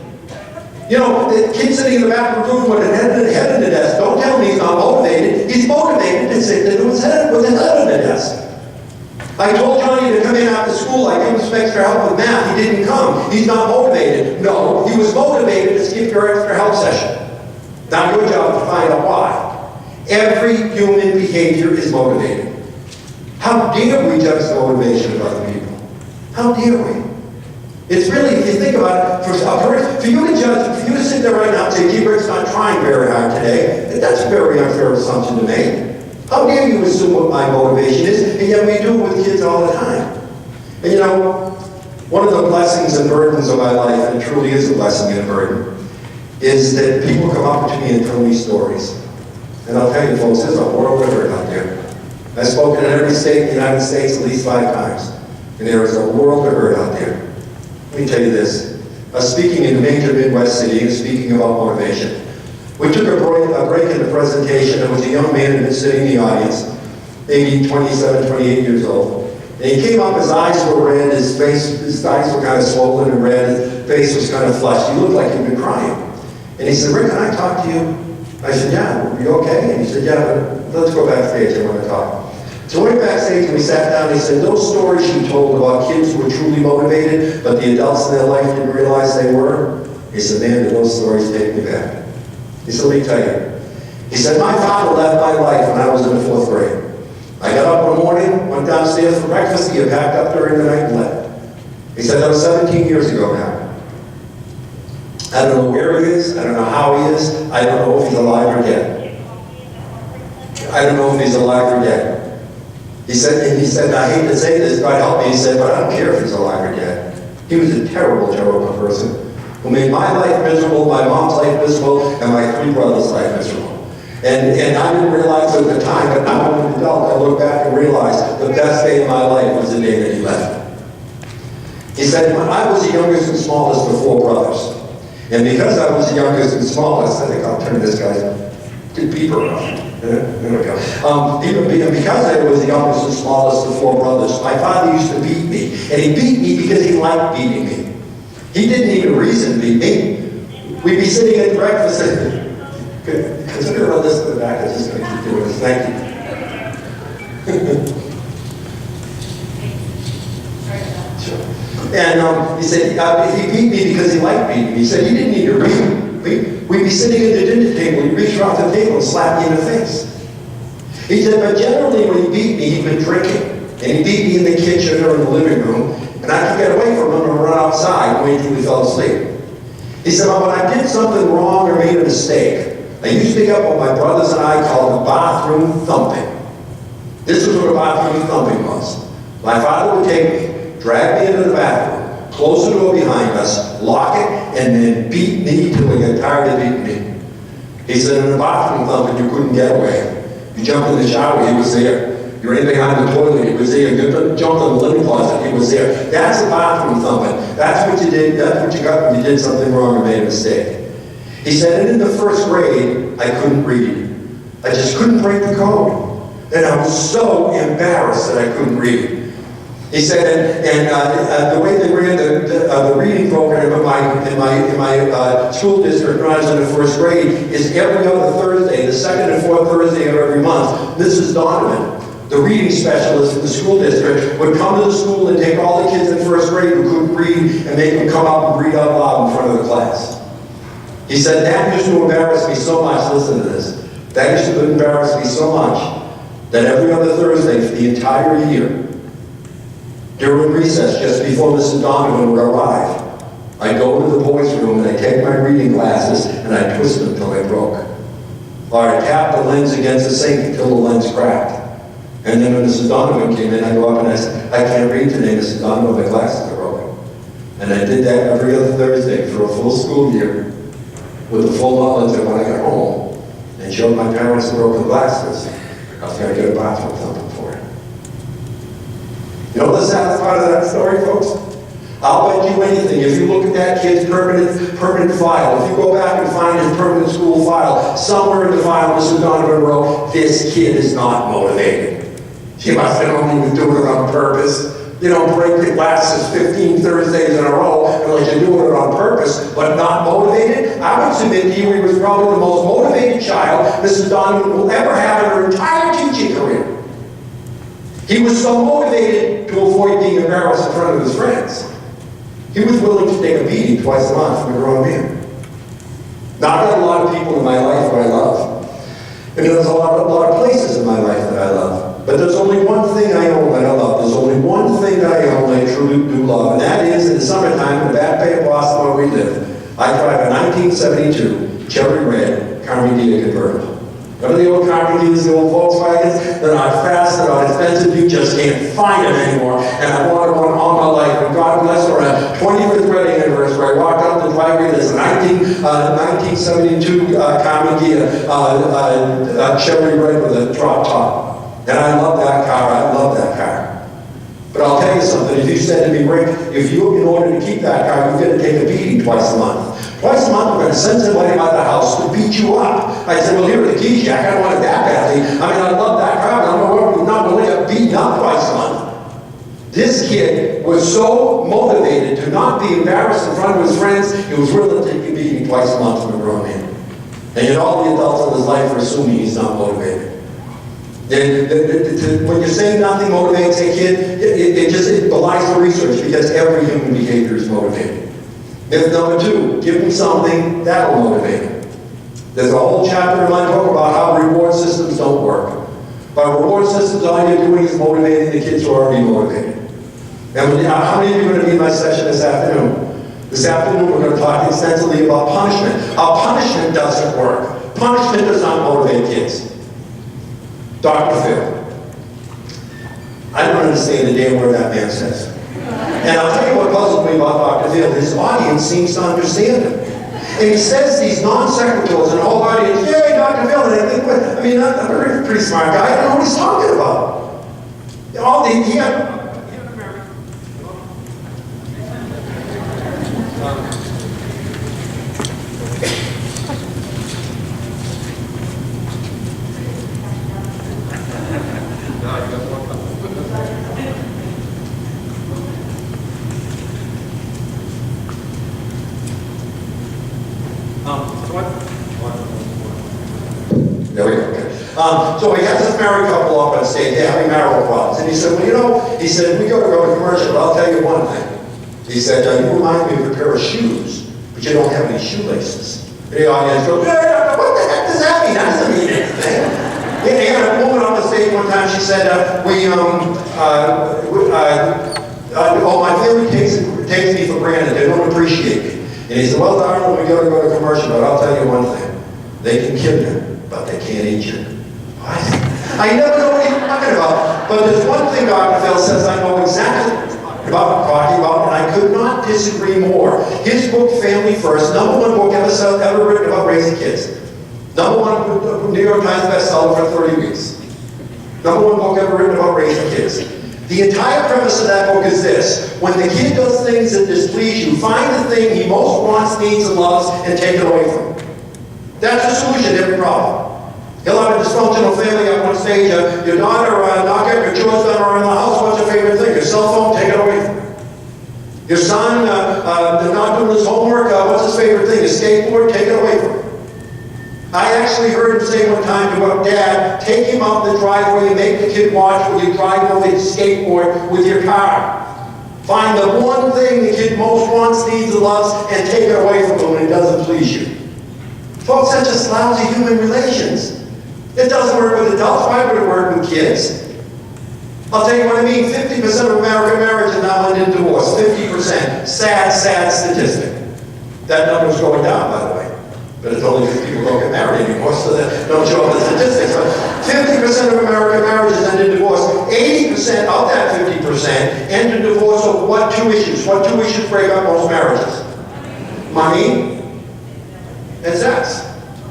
You know, the kid sitting in the back of the room with his head in the desk, don't tell me he's not motivated. He's motivated to sit there with his head in the desk. I told Johnny to come in after school. I gave him some extra help with math. He didn't come. He's not motivated. No, he was motivated to skip your extra help session. Now your job is to find out why. Every human behavior is motivated. How dare we judge the motivation of other people? How dare we? It's really, if you think about it, for you to judge, for you to sit there right now and say, gee, Rick's not trying very hard today, that's a very unfair assumption to make. How dare you assume what my motivation is, and yet we do it with kids all the time. And you know, one of the blessings and burdens of my life, and it truly is a blessing and a burden, is that people come up to me and tell me stories. And I'll tell you folks, there's a world of hurt out there. I've spoken in every state in the United States at least 5 times, and there is a world of hurt out there. Let me tell you this. Speaking in a major Midwest city and speaking about motivation, we took a break in the presentation. There was a young man who was sitting in the audience, maybe 27, 28 years old. And he came up, his eyes were red, his eyes were kind of swollen and red, his face was kind of flushed. He looked like he'd been crying. And he said, Rick, can I talk to you? I said, yeah, are you okay? And he said, yeah, but let's go backstage, I want to talk. So we went backstage and we sat down and he said, those stories you told about kids who were truly motivated, but the adults in their life didn't realize they were, he said, man, did those stories take me back. He said, let me tell you. He said, my father left my life when I was in the 4th grade. I got up one morning, went downstairs for breakfast, he had packed up during the night and left. He said, that was 17 years ago now. I don't know where he is, I don't know how he is, I don't know if he's alive or dead. I don't know if he's alive or dead. He said, I hate to say this, God help me, he said, but I don't care if he's alive or dead. He was a terrible, terrible person who made my life miserable, my mom's life miserable, and my 3 brothers' life miserable. And I didn't realize it at the time, but now I'm an adult, I look back and realize the best day of my life was the day that he left. He said, I was the youngest and smallest of 4 brothers. And because I was the youngest and smallest, I think I'll turn this guy's beeper off. There we go. Because I was the youngest and smallest of 4 brothers, my father used to beat me. And he beat me because he liked beating me. He didn't even reason to beat me. We'd be sitting at breakfast and consider all this in the back. I'm just going to keep doing this. Thank you. Sure. And he said, he beat me because he liked beating me. He said, he didn't need to beat. We'd be sitting at the dinner table, he'd reach around the table and slap me in the face. He said, but generally when he beat me, he'd been drinking. And he beat me in the kitchen or in the living room, and I could get away from him and run outside and wait until he fell asleep. He said, well, when I did something wrong or made a mistake, I used to pick up what my brothers and I called the bathroom thumping. This was what a bathroom thumping was. My father would take me, drag me into the bathroom, close the door behind us, lock it, and then beat me till he got tired of beating me. He said, in the bathroom thumping, you couldn't get away. You jumped in the shower, he was there. You ran behind the toilet, he was there. You jumped in the linen closet, he was there. That's the bathroom thumping. That's what you did. That's what you got when you did something wrong or made a mistake. He said, and in the first grade, I couldn't read. I just couldn't break the code. And I was so embarrassed that I couldn't read. He said, and the way they ran the reading program in my school district when I was in the first grade is every other Thursday, the second and fourth Thursday of every month, Mrs. Donovan, the reading specialist in the school district, would come to the school and take all the kids in first grade who couldn't read and make them come up and read out loud in front of the class. He said, that used to embarrass me so much, listen to this, that used to embarrass me so much that every other Thursday for the entire year, during recess, just before Mrs. Donovan would arrive, I'd go to the boys' room and I'd take my reading glasses and I'd twist them until they broke. Or I'd tap the lens against the sink until the lens cracked. And then when Mrs. Donovan came in, I'd go up and I'd say, I can't read today, Mrs. Donovan, my glasses are broken. And I did that every other Thursday for a full school year with the full knowledge that when I got home and showed my parents the broken glasses, I was going to get a bathroom thumping for it. You know the saddest part of that story, folks? I'll bet you anything, if you look at that kid's permanent file, if you go back and find his permanent school file, somewhere in the file Mr. Donovan wrote, this kid is not motivated. She must have known he was doing it on purpose. You don't break your glasses 15 Thursdays in a row unless you're doing it on purpose, but not motivated. I would submit to you he was probably the most motivated child Mrs. Donovan will ever have in her entire teaching career. He was so motivated to avoid being embarrassed in front of his friends. He was willing to take a beating twice a month from a grown man. Now, I've got a lot of people in my life that I love. And there's a lot of places in my life that I love. But there's only one thing I own that I love. There's only one thing that I own that I truly do love. And that is, in the summertime, in the Back Bay of Boston where we live, I drive a 1972 Cherry Red Carnegie convertible. Remember the old Carnegies, the old Volkswagens? They're not fast, they're not expensive, you just can't find them anymore. And I wanted one all my life. And God bless her, on a 25th wedding anniversary, I walked out the driveway, there's a 1972 Carnegie Cherry Red with a drop top. And I love that car, I love that car. But I'll tell you something, if you said to me, Rick, if you, in order to keep that car, you're going to take a beating twice a month. Twice a month, we're going to send somebody out of the house to beat you up. I said, well, here are the keys, Jack. I don't want it that badly. I mean, I love that car, but I'm not going to get beaten up twice a month. This kid was so motivated to not be embarrassed in front of his friends, he was willing to take a beating twice a month from a grown man. And yet all the adults in his life are assuming he's not motivated. When you say nothing motivates a kid, it belies the research because every human behavior is motivated. Myth number two, give them something that'll motivate them. There's a whole chapter in my book about how reward systems don't work. By reward systems, all you're doing is motivating the kids who are already motivated. And how many of you are going to be in my session this afternoon? This afternoon we're going to talk extensively about punishment. How punishment doesn't work. Punishment does not motivate kids. Dr. Phil. I don't understand a damn word that man says. And I'll tell you what puzzles me about Dr. Phil. His audience seems to understand him. And he says these non-sequiturs and the whole audience, yay, Dr. Phil. And I think, well, I mean, I'm a pretty smart guy. I don't know what he's talking about. He had There we go. Okay. So he has this married couple up on stage. They're having marital problems. And he said, well, you know, he said, we got to go to commercial, but I'll tell you one thing. He said, you remind me of a pair of shoes, but you don't have any shoelaces. And the audience goes, what the heck does that mean? That doesn't mean anything. And they had a woman on the stage one time, she said, my family takes me for granted. They don't appreciate me. And he said, well, darling, we got to go to commercial, but I'll tell you one thing. They can kill you, but they can't eat you. What? I never know what he's talking about. But there's one thing Dr. Phil says I know exactly about talking about, and I could not disagree more. His book, Family First, #1 book ever written about raising kids. #1 New York Times bestseller for 30 weeks. #1 book ever written about raising kids. The entire premise of that book is this: when the kid does things that displease you, find the thing he most wants, needs, and loves, and take it away from him. That's the solution to every problem. He'll have a dysfunctional family up on stage. Your daughter not getting your chores done around the house. What's your favorite thing? Your cell phone? Take it away from him. Your son not doing his homework. What's his favorite thing? His skateboard? Take it away from him. I actually heard him say one time to a dad, take him out in the driveway and make the kid watch while you drive over his skateboard with your car. Find the one thing the kid most wants, needs, and loves, and take it away from him when it doesn't please you. Folks, that's just lousy human relations. It doesn't work with adults. Why would it work with kids? I'll tell you what I mean. 50% of American marriages now end in divorce. 50%. Sad, sad statistic. That number's going down, by the way. But it's only because people don't get married anymore, so that don't show up the statistics. But 50% of American marriages end in divorce. 80% of that 50% end in divorce over what two issues? What two issues break up most marriages? Money and sex.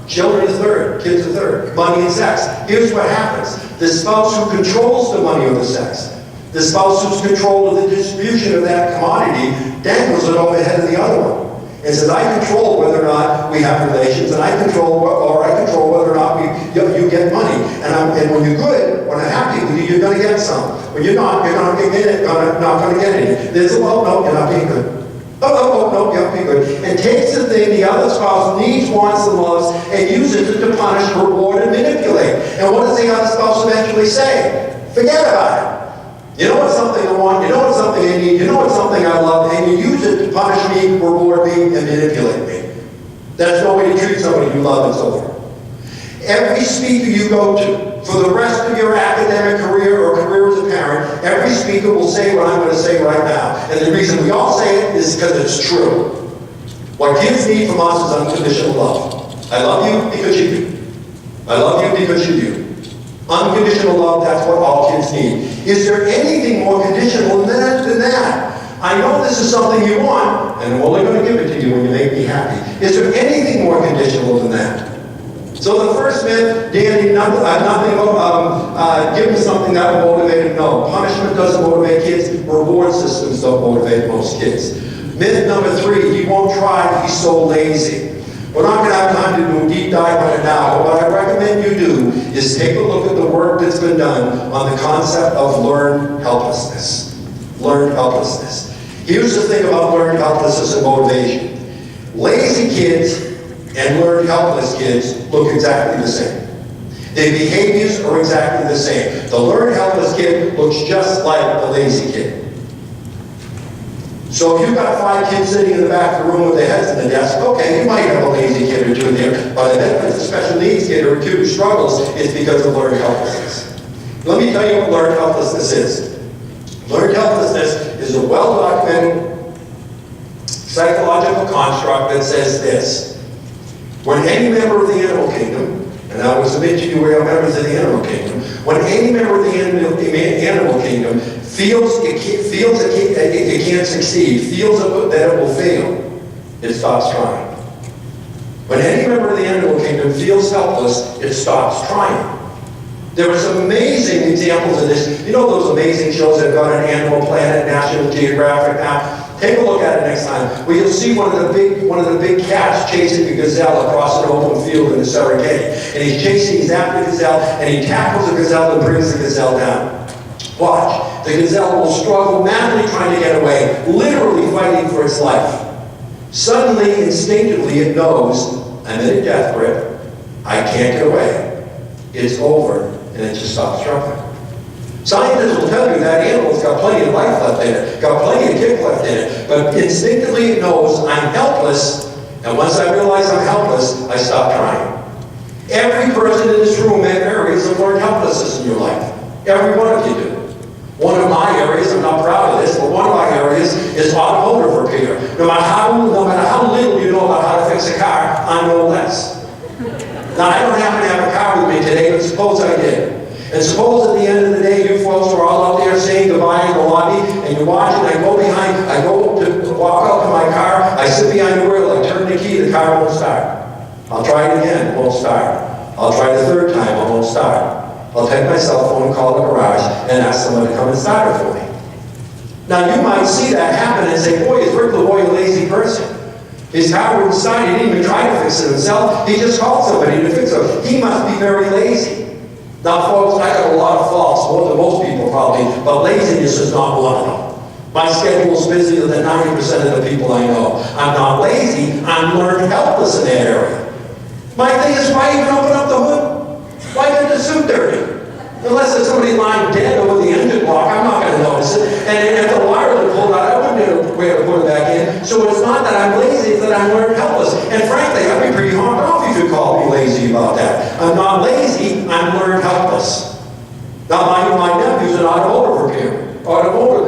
Children are third, kids are third. Money and sex. Here's what happens. The spouse who controls the money or the sex, the spouse who's control of the distribution of that commodity, dangles it over the head of the other one. And says, I control whether or not we have relations, and I control whether or not you get money. And when you're good, when I'm happy with you, you're going to get some. When you're not, you're not going to get any. There's a, well, no, you're not being good. Oh, no, you're not being good. And takes the thing the other spouse needs, wants, and loves, and uses it to punish, reward, and manipulate. And what does the other spouse eventually say? Forget about it. You know what's something I want, you know what's something I need, you know what's something I love, and you use it to punish me, reward me, and manipulate me. That's no way to treat somebody you love and so forth. Every speaker you go to, for the rest of your academic career or career as a parent, every speaker will say what I'm going to say right now. And the reason we all say it is because it's true. What kids need from us is unconditional love. I love you because you do. I love you because you do. Unconditional love, that's what all kids need. Is there anything more conditional than that? I know this is something you want, and I'm only going to give it to you when you make me happy. Is there anything more conditional than that? So the first myth, Danny, nothing about give them something that will motivate them. No, punishment doesn't motivate kids. Reward systems don't motivate most kids. Myth number 3, he won't try, he's so lazy. We're not going to have time to do a deep dive on it now, but what I recommend you do is take a look at the work that's been done on the concept of learned helplessness. Learned helplessness. Here's the thing about learned helplessness and motivation. Lazy kids and learned helpless kids look exactly the same. Their behaviors are exactly the same. The learned helpless kid looks just like the lazy kid. So if you've got 5 kids sitting in the back of the room with their heads in the desk, okay, you might have a lazy kid or 2 there, but if it's a special needs kid or 2 who struggles, it's because of learned helplessness. Let me tell you what learned helplessness is. Learned helplessness is a well-documented psychological construct that says this: when any member of the animal kingdom, and I will submit to you we are members of the animal kingdom, when any member of the animal kingdom feels it can't succeed, feels that it will fail, it stops trying. When any member of the animal kingdom feels helpless, it stops trying. There are some amazing examples of this. You know those amazing shows that have gone on Animal Planet, National Geographic now? Take a look at it next time, where you'll see one of the big cats chasing a gazelle across an open field in the Serengeti. And he's after the gazelle, and he tackles the gazelle and brings the gazelle down. Watch. The gazelle will struggle madly trying to get away, literally fighting for its life. Suddenly, instinctively, it knows, I'm in a death grip, I can't get away. It's over, and it just stops struggling. Scientists will tell you that animal's got plenty of life left in it, got plenty of kick left in it, but instinctively it knows I'm helpless, and once I realize I'm helpless, I stop trying. Every person in this room had areas of learned helplessness in your life. Every one of you do. One of my areas, I'm not proud of this, but one of my areas is automotive repair. No matter how little you know about how to fix a car, I know less. Now, I don't happen to have a car with me today, but suppose I did. And suppose at the end of the day, you folks are all out there saying goodbye in the lobby, and you're watching, I go to walk out to my car, I sit behind the wheel, I turn the key, the car won't start. I'll try it again, it won't start. I'll try the third time, it won't start. I'll take my cell phone and call the garage and ask someone to come and start it for me. Now, you might see that happen and say, boy, is Rick Lavoie a lazy person? His car wouldn't start, he didn't even try to fix it himself, he just called somebody to fix it. He must be very lazy. Now, folks, I got a lot of faults, more than most people probably, but laziness is not one of them. My schedule is busier than 90% of the people I know. I'm not lazy, I'm learned helpless in that area. My thing is, why even open up the hood? Why get the suit dirty? Unless there's somebody lying dead over the engine block, I'm not going to notice it. And if the wire had pulled out, I wouldn't know where to put it back in. So it's not that I'm lazy, it's that I'm learned helpless. And frankly, I'd be pretty hard off if you called me lazy about that. I'm not lazy, I'm learned helpless. Now, my nephew's an automotive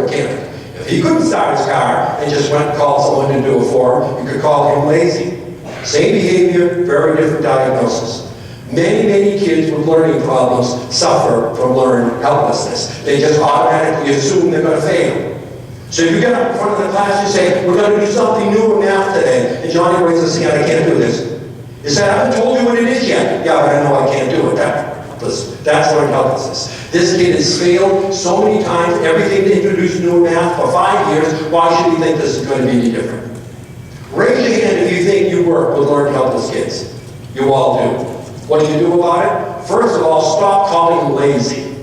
mechanic. If he couldn't start his car and just went and called someone to do it for him, you could call him lazy. Same behavior, very different diagnosis. Many kids with learning problems suffer from learned helplessness. They just automatically assume they're going to fail. So if you get up in front of the class, you say, we're going to do something new in math today. And Johnny raises his hand, I can't do this. He said, I haven't told you what it is yet. Yeah, but I know I can't do it. That's learned helplessness. This kid has failed so many times, everything to introduce new math for 5 years. Why should he think this is going to be any different? Raise your hand if you think you work with learned helpless kids. You all do. What do you do about it? First of all, stop calling them lazy.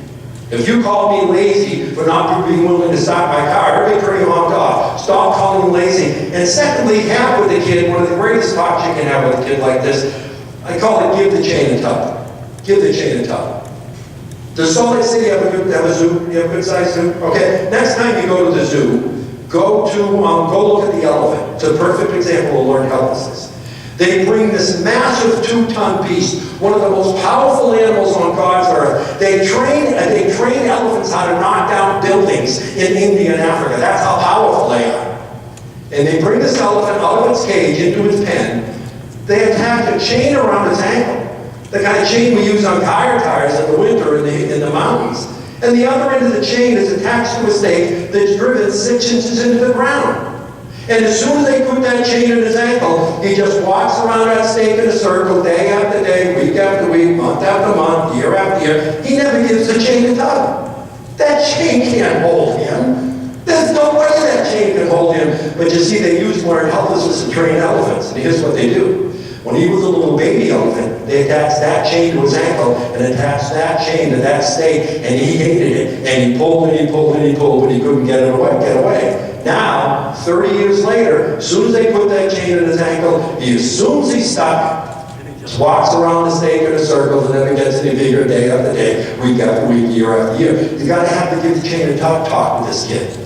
If you call me lazy for not being willing to start my car, everybody turn you off. Stop calling them lazy. And secondly, have with the kid, one of the greatest talks you can have with a kid like this, I call it give the chain a tug. Give the chain a tug. Does Salt Lake City have a zoo? You have a good sized zoo? Okay, next time you go to the zoo, go look at the elephant. It's a perfect example of learned helplessness. They bring this massive 2-ton beast, one of the most powerful animals on God's earth. They train elephants how to knock down buildings in India and Africa. That's how powerful they are. And they bring this elephant out of its cage into its pen. They attach a chain around its ankle, the kind of chain we use on tires in the winter in the mountains. And the other end of the chain is attached to a stake that's driven 6 inches into the ground. And as soon as they put that chain in his ankle, he just walks around that stake in a circle, day after day, week after week, month after month, year after year. He never gives the chain a tug. That chain can't hold him. There's no way that chain can hold him. But you see, they use learned helplessness to train elephants. And here's what they do. When he was a little baby elephant, they attached that chain to his ankle and attached that chain to that stake, and he hated it. And he pulled and he pulled and he pulled, but he couldn't get away. Now, 30 years later, as soon as they put that chain in his ankle, as soon as he's stuck, he just walks around the stake in a circle and never gets any bigger day after day, week after week, year after year. You got to have to give the chain a talk with this kid.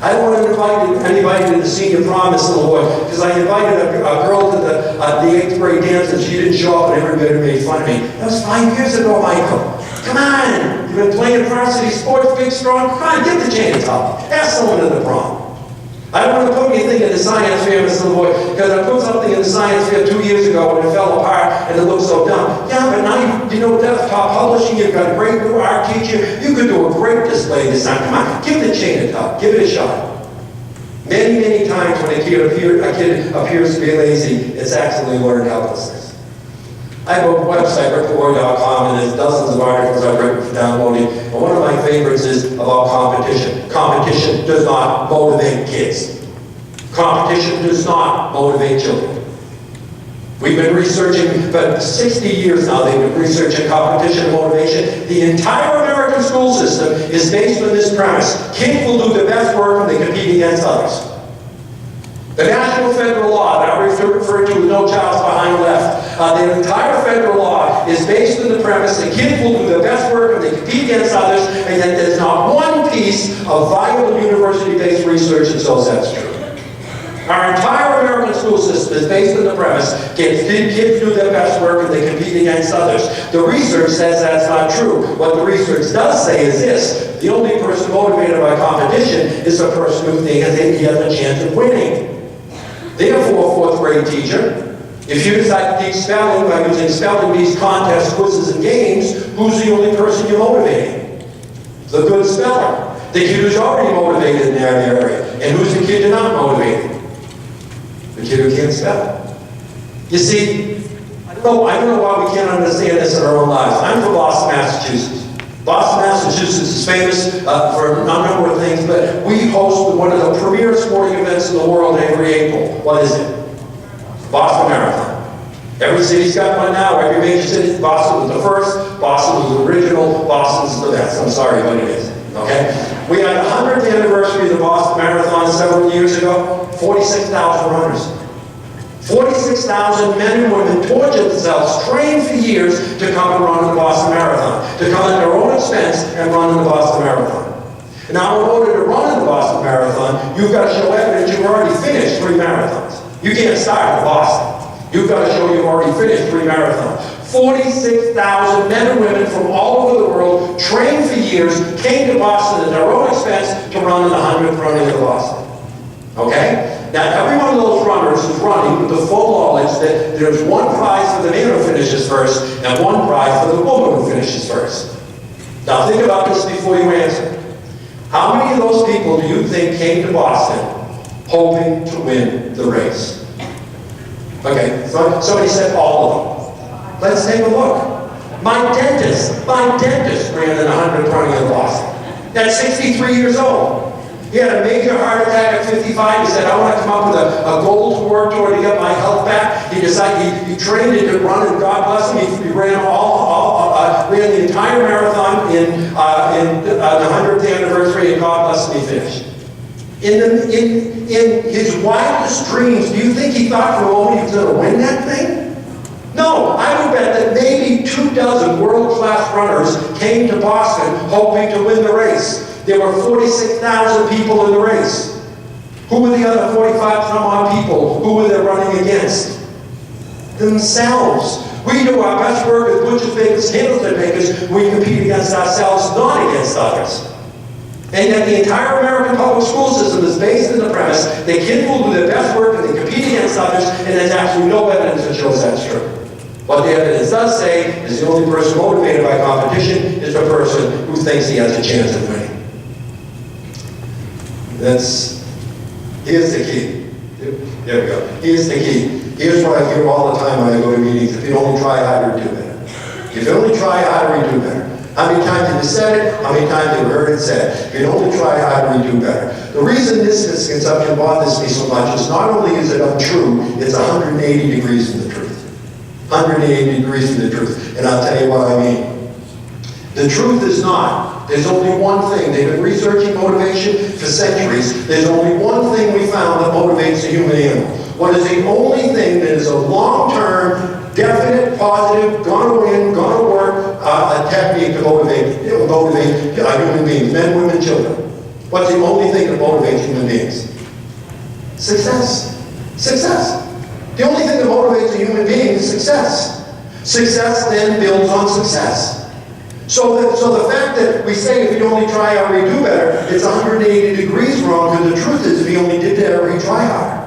I don't want to invite anybody to the senior prom in Lavoie because I invited a girl to the 8th grade dance and she didn't show up and everybody made fun of me. That was 5 years ago, Michael. Come on, you've been playing varsity sports, big, strong. Come on, give the chain a talk. Ask someone to the prom. I don't want to put anything in the science fair, Mr. Lavoie, because I put something in the science fair 2 years ago and it fell apart and it looked so dumb. Yeah, but now you know desktop publishing, you've got a great new art teacher, you could do a great display this time. Come on, give the chain a talk, give it a shot. Many times when a kid appears to be lazy, it's actually learned helplessness. I have a website, ricklavoie.com, and there's dozens of articles I've written for downloading. And one of my favorites is about competition. Competition does not motivate kids. Competition does not motivate children. We've been researching, for 60 years now, they've been researching competition and motivation. The entire American school system is based on this premise. Kids will do the best work when they compete against others. The national federal law that I refer to as No Child's Behind Left, the entire federal law is based on the premise that kids will do the best work when they compete against others, and that there's not piece of viable university-based research that shows that's true. Our entire American school system is based on the premise kids do their best work and they compete against others. The research says that's not true. What the research does say is this: the only person motivated by competition is the person who thinks he has a chance of winning. Therefore, fourth grade teacher, if you decide to teach spelling by using spelling bees, contests, quizzes, and games, who's the only person you're motivating? The good speller. The kid who's already motivated in their area. And who's the kid you're not motivating? The kid who can't spell. You see, I don't know why we can't understand this in our own lives. I'm from Boston, Massachusetts. Boston, Massachusetts is famous for a number of things, but we host one of the premier sporting events in the world every April. What is it? Boston Marathon. Every city's got one now, every major city. Boston was the first, Boston was the original, Boston's the best. I'm sorry, but it is. Okay? We had the 100th anniversary of the Boston Marathon several years ago. 46,000 runners. 46,000 men and women tortured themselves, trained for years to come and run the Boston Marathon, to come at their own expense and run in the Boston Marathon. Now, in order to run in the Boston Marathon, you've got to show evidence you've already finished 3 marathons. You can't start in Boston. You've got to show you've already finished 3 marathons. 46,000 men and women from all over the world, trained for years, came to Boston at their own expense to run in the 100th running of Boston. Okay? Now, every one of those runners is running with the full knowledge that there's one prize for the man who finishes first and one prize for the woman who finishes first. Now, think about this before you answer. How many of those people do you think came to Boston hoping to win the race? Okay, so somebody said all of them. Let's take a look. My dentist ran in 100 running in Boston. That's 63 years old. He had a major heart attack at 55. He said, I want to come up with a goal to work toward to get my health back. He decided, he trained to run, and God bless him, he ran ran the entire marathon in the 100th anniversary, and God bless him, he finished. In his wildest dreams, do you think he thought for a moment he was going to win that thing? No, I would bet that maybe 24 world-class runners came to Boston hoping to win the race. There were 46,000 people in the race. Who were the other 45-some-odd people? Who were they running against? Themselves. We do our best work as butchers, bakers, candlestick makers. We compete against ourselves, not against others. And yet the entire American public school system is based on the premise that kids will do their best work and they compete against others, and there's absolutely no evidence that shows that's true. What the evidence does say is the only person motivated by competition is the person who thinks he has a chance of winning. Here's the key. There we go. Here's the key. Here's what I hear all the time when I go to meetings. If you only try harder, you do better. If you only try harder, you do better. How many times have you said it? How many times have you heard it said? If you only try harder, you do better. The reason this misconception bothers me so much is not only is it untrue, it's 180 degrees from the truth. 180 degrees from the truth. And I'll tell you what I mean. The truth is not. There's only one thing. They've been researching motivation for centuries. There's only one thing we found that motivates the human animal. What is the only thing that is a long-term, definite, positive, gonna win, gonna work, a technique to motivate human beings, men, women, children? What's the only thing that motivates human beings? Success. Success. The only thing that motivates a human being is success. Success then builds on success. So the fact that we say if you only try harder, you do better, it's 180 degrees wrong, because the truth is if you only did better, you try harder.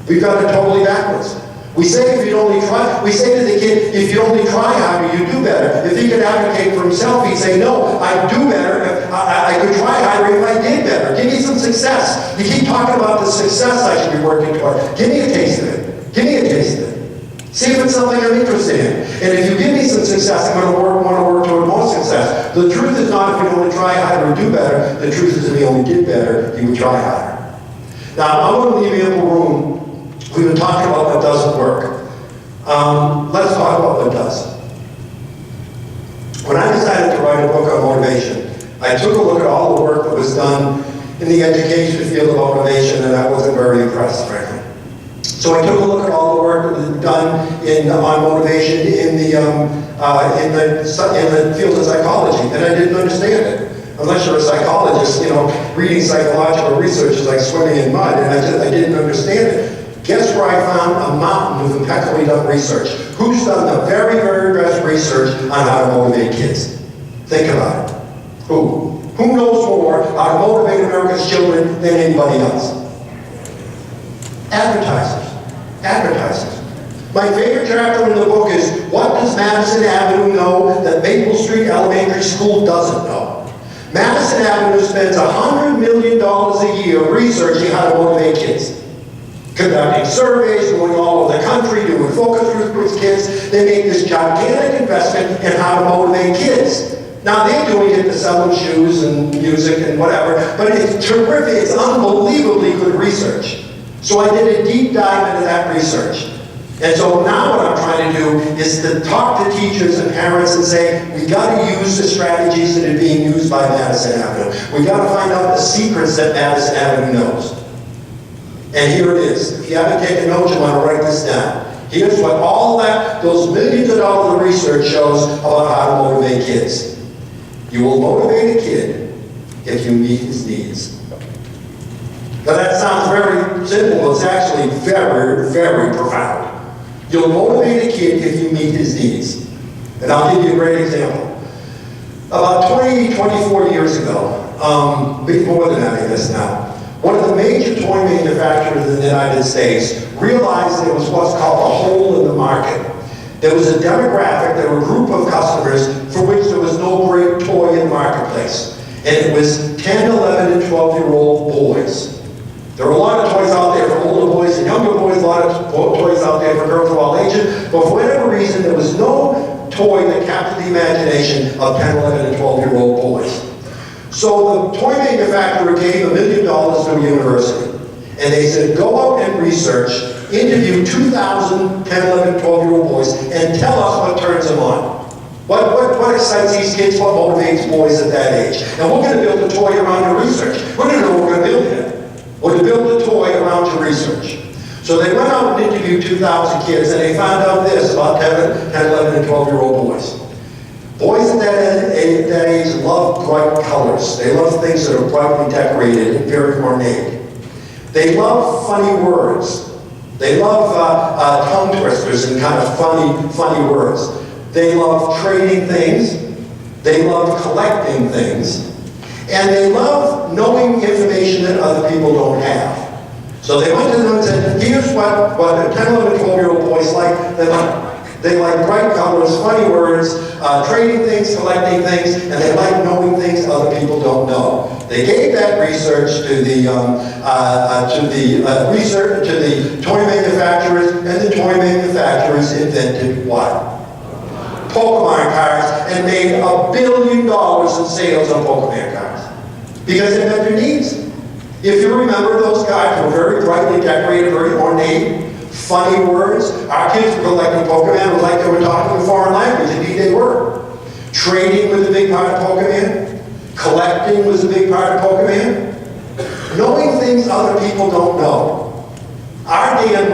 We've got it totally backwards. We say if you only try, we say to the kid, if you only try harder, you do better. If he could advocate for himself, he'd say, no, I'd do better. I could try harder if I did better. Give me some success. You keep talking about the success I should be working toward. Give me a taste of it. Give me a taste of it. See if it's something I'm interested in. And if you give me some success, I'm going to want to work toward more success. The truth is not if you only try harder or do better. The truth is if you only did better, you would try harder. Now, I'm going to leave ample room. We've been talking about what doesn't work. Let's talk about what does. When I decided to write a book on motivation, I took a look at all the work that was done in the education field of motivation, and I wasn't very impressed, frankly. So I took a look at all the work that was done on motivation in the field of psychology, and I didn't understand it. Unless you're a psychologist, reading psychological research is like swimming in mud, and I didn't understand it. Guess where I found a mountain of impeccably done research? Who's done the very, very best research on how to motivate kids? Think about it. Who? Who knows more how to motivate America's children than anybody else? Advertisers. Advertisers. My favorite chapter in the book is, what does Madison Avenue know that Maple Street Elementary School doesn't know? Madison Avenue spends $100 million a year researching how to motivate kids. Conducting surveys, going all over the country, doing focus groups with kids. They make this gigantic investment in how to motivate kids. Now they're doing it to sell them shoes and music and whatever, but it's terrific, it's unbelievably good research. So I did a deep dive into that research. And so now what I'm trying to do is to talk to teachers and parents and say, we got to use the strategies that are being used by Madison Avenue. We got to find out the secrets that Madison Avenue knows. And here it is. If you haven't taken notes, you want to write this down. Here's what all those millions of dollars of research shows about how to motivate kids. You will motivate a kid if you meet his needs. Now that sounds very simple. It's actually very, very profound. You'll motivate a kid if you meet his needs. And I'll give you a great example. About 24 years ago, more than that I guess now, one of the major toy manufacturers in the United States realized there was what's called a hole in the market. There was a demographic, there were a group of customers for which there was no great toy in the marketplace. And it was 10, 11, and 12-year-old boys. There are a lot of toys out there for older boys and younger boys, a lot of toys out there for girls of all ages, but for whatever reason, there was no toy that captured the imagination of 10, 11, and 12-year-old boys. So the toy manufacturer gave $1 million to a university, and they said, go out and research, interview 2,000 10, 11, 12-year-old boys, and tell us what turns them on. What excites these kids, what motivates boys at that age? And we're going to build a toy around your research. We're going to know what we're going to build here. We're to build a toy around your research. So they went out and interviewed 2,000 kids, and they found out this about 10, 11, and 12-year-old boys. Boys at that age love bright colors. They love things that are brightly decorated and very ornate. They love funny words. They love tongue twisters and kind of funny words. They love trading things. They love collecting things. And they love knowing information that other people don't have. So they went to them and said, here's what 10, 11, 12-year-old boys like. They like bright colors, funny words, trading things, collecting things, and they like knowing things other people don't know. They gave that research to the toy manufacturers, and the toy manufacturers invented what? Pokemon cards, and made $1 billion in sales on Pokemon cards. Because they met their needs. If you remember, those guys were very brightly decorated, very ornate, funny words. Our kids were collecting Pokemon. It was like they were talking a foreign language. Indeed, they were. Trading was a big part of Pokemon. Collecting was a big part of Pokemon. Knowing things other people don't know. Our Dan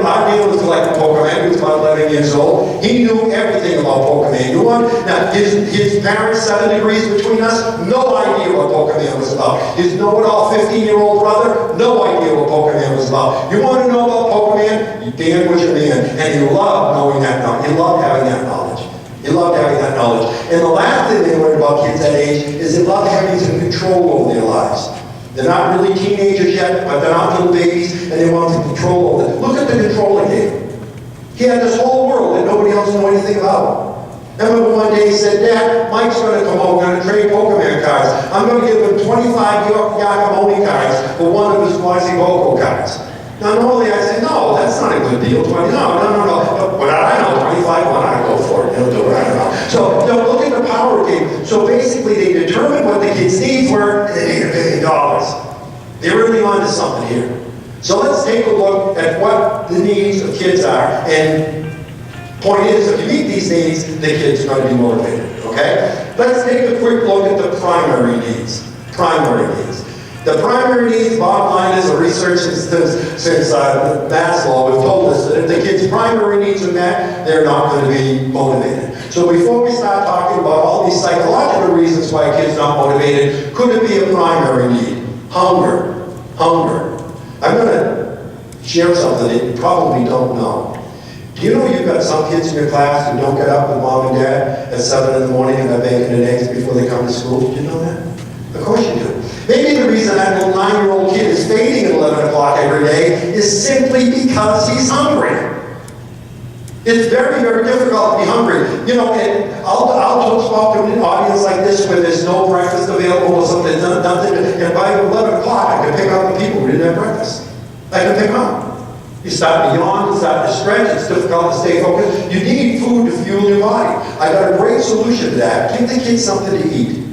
was collecting Pokemon. He was about 11 years old. He knew everything about Pokemon. You want? Now, his parents, 7 degrees between us, no idea what Pokemon was about. His know-it-all 15-year-old brother, no idea what Pokemon was about. You want to know about Pokemon? Dan was your man. And he loved knowing that knowledge. He loved having that knowledge. He loved having that knowledge. And the last thing they learned about kids that age is they love having some control over their lives. They're not really teenagers yet, but they're not little babies, and they want to control over them. Look at the control he gave. He had this whole world that nobody else knew anything about. I remember one day he said, Dad, Mike's going to come over, we're going to trade Pokemon cards. I'm going to give him 25 Yakamoni cards for one of his Quasi-Boko cards. Now, normally I say, no, that's not a good deal. 20, no. But I know, 25, well, I go for it. He'll do it, I don't know. So, look at the power game. So basically, they determined what the kids' needs were, and they needed $1 billion. They're really onto something here. So let's take a look at what the needs of kids are. And point is, if you meet these needs, the kid's going to be motivated, okay? Let's take a quick look at the primary needs. Primary needs. The primary needs, bottom line is, the research since Maslow have told us that if the kids' primary needs are met, they're not going to be motivated. So So before we start talking about all these psychological reasons why a kid's not motivated, could it be a primary need? Hunger. Hunger. I'm going to share something that you probably don't know. Do you know you've got some kids in your class who don't get up with mom and dad at 7 in the morning and have bacon and eggs before they come to school? Do you know that? Of course you do. Maybe the reason that little 9-year-old kid is fading at 11 o'clock every day is simply because he's hungry. It's very, very difficult to be hungry. You know, and I'll talk to an audience like this where there's no breakfast available or something, nothing, and by 11 o'clock I can pick out the people who didn't have breakfast. I can pick them out. You start to yawn, you start to stretch, it's difficult to stay focused. You need food to fuel your body. I got a great solution to that. Give the kids something to eat.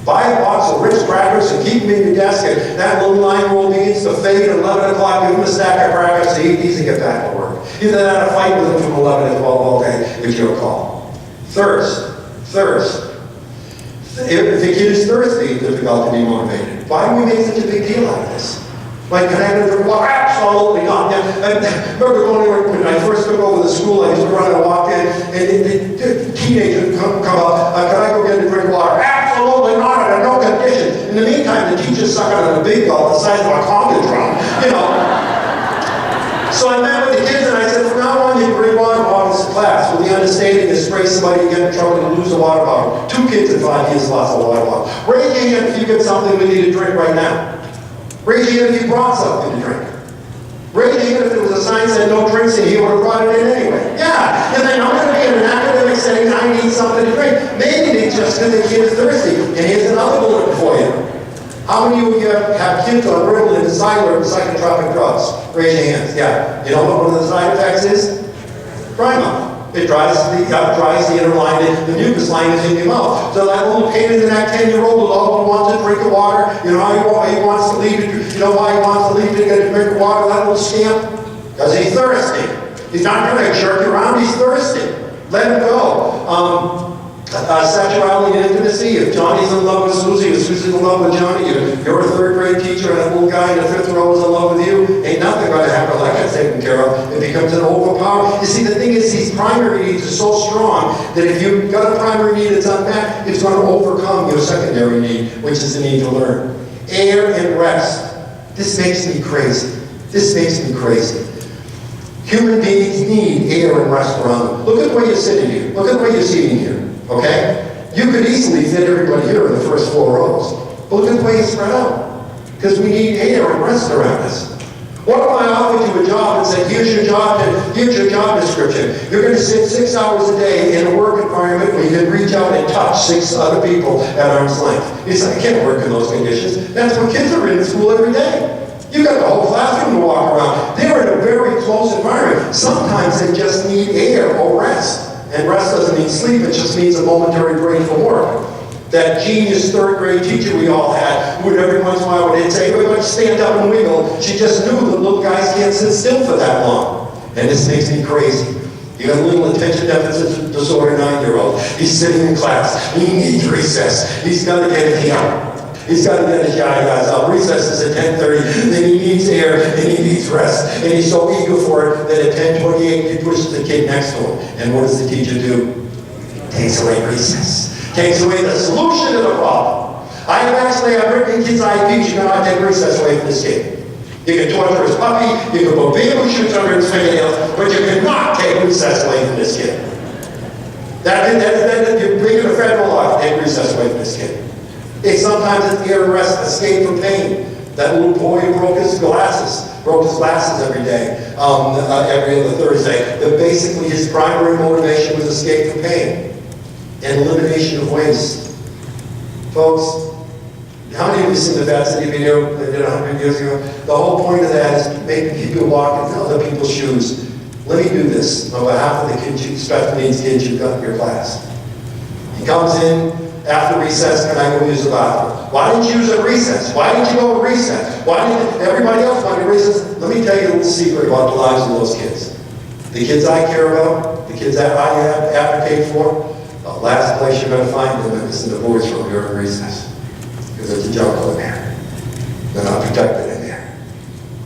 Buy a box of Ritz crackers and keep them in your desk, and that little 9-year-old begins to fade at 11 o'clock, give him a stack of crackers to eat these and get back to work. Either that or fight with them from 11 to 12 all day, if you'll call. Thirst. Thirst. If the kid is thirsty, it's difficult to be motivated. Why do we make such a big deal out of this? Like, can I have a drink of water? Absolutely not. I remember going when I first took over the school, I used to run and walk in, and the teenager would come up, can I go get a drink of water? Absolutely not, under no conditions. In the meantime, the teacher's sucking on a big gulp the size of a conga drum, you know. So I met with the kids and I said, from now on, you can bring water bottles to class with the understanding to spray somebody, get in trouble, and lose a water bottle. 2 kids in 5 years lost a water bottle. Raise your hand if you get something we need to drink right now. Raise your hand if you brought something to drink. Raise your hand if there was a sign that said no drinks in here, would have brought it in anyway. Yeah, and then I'm going to be in an academic setting, I need something to drink. Maybe they just because the kid is thirsty. And here's another bullet for you. How many of you have kids on Ritalin, Xylar, and psychotropic drugs? Raise your hands. Yeah. You know what one of the side effects is? Dry mouth. It dries the inner line, the mucus line is in your mouth. So that little pain in the neck 10-year-old who wants a drink of water, you know how he wants to leave it, you know why he wants to leave it to get a drink of water, that little scamp? Because he's thirsty. He's not going to jerk you around, he's thirsty. Let him go. Sexuality and intimacy. If Johnny's in love with Susie, or Susie's in love with Johnny, you're a 3rd grade teacher and a little guy in the 5th row is in love with you, ain't nothing going to happen like that's taken care of. It becomes an overpower. You see, the thing is, these primary needs are so strong that if you've got a primary need that's unmet, it's going to overcome your secondary need, which is the need to learn. Air and rest. This makes me crazy. This makes me crazy. Human beings need air and rest around them. Look at the way you're sitting here. Look at the way you're seating here. Okay? You could easily fit everybody here in the first 4 rows. But look at the way it's spread out. Because we need air and rest around us. What if I offered you a job and said, here's your job description. You're going to sit 6 hours a day in a work environment where you can reach out and touch 6 other people at arm's length. You say, I can't work in those conditions. That's what kids are in school every day. You've got the whole classroom to walk around. They're in a very close environment. Sometimes they just need air or rest. And rest doesn't mean sleep, it just means a momentary break from work. That genius 3rd grade teacher we all had, who every once in a while would say, everybody stand up and wiggle. She just knew that little guys can't sit still for that long. And this makes me crazy. You got a little attention deficit disorder 9-year-old. He's sitting in class. He needs recess. He's got to get it out. He's got to get his yayas out. Recess is at 10:30. Then he needs air and he needs rest. And he's so eager for it that at 10:28 he pushes the kid next to him. And what does the teacher do? Takes away recess. Takes away the solution to the problem. I've written kids' IPs, you cannot take recess away from this kid. You can torture his puppy, you can put bamboo shoots under his fingernails, but you cannot take recess away from this kid. You're breaking the federal law to take recess away from this kid. Sometimes it's air and rest, escape from pain. That little boy who broke his glasses every day, every other Thursday. That basically his primary motivation was escape from pain and elimination of waste. Folks, how many of you seen the Fat City video they did 100 years ago? The whole point of that is making people walk in other people's shoes. Let me do this on behalf of the special needs kids you've got in your class. He comes in after recess, can I go use the bathroom? Why didn't you use at recess? Why didn't you go to recess? Why didn't everybody else want to recess? Let me tell you a little secret about the lives of those kids. The kids I care about, the kids that I advocate for, the last place you're going to find them is in the boys' room during recess. Because there's a jungle in there. They're not protected in there.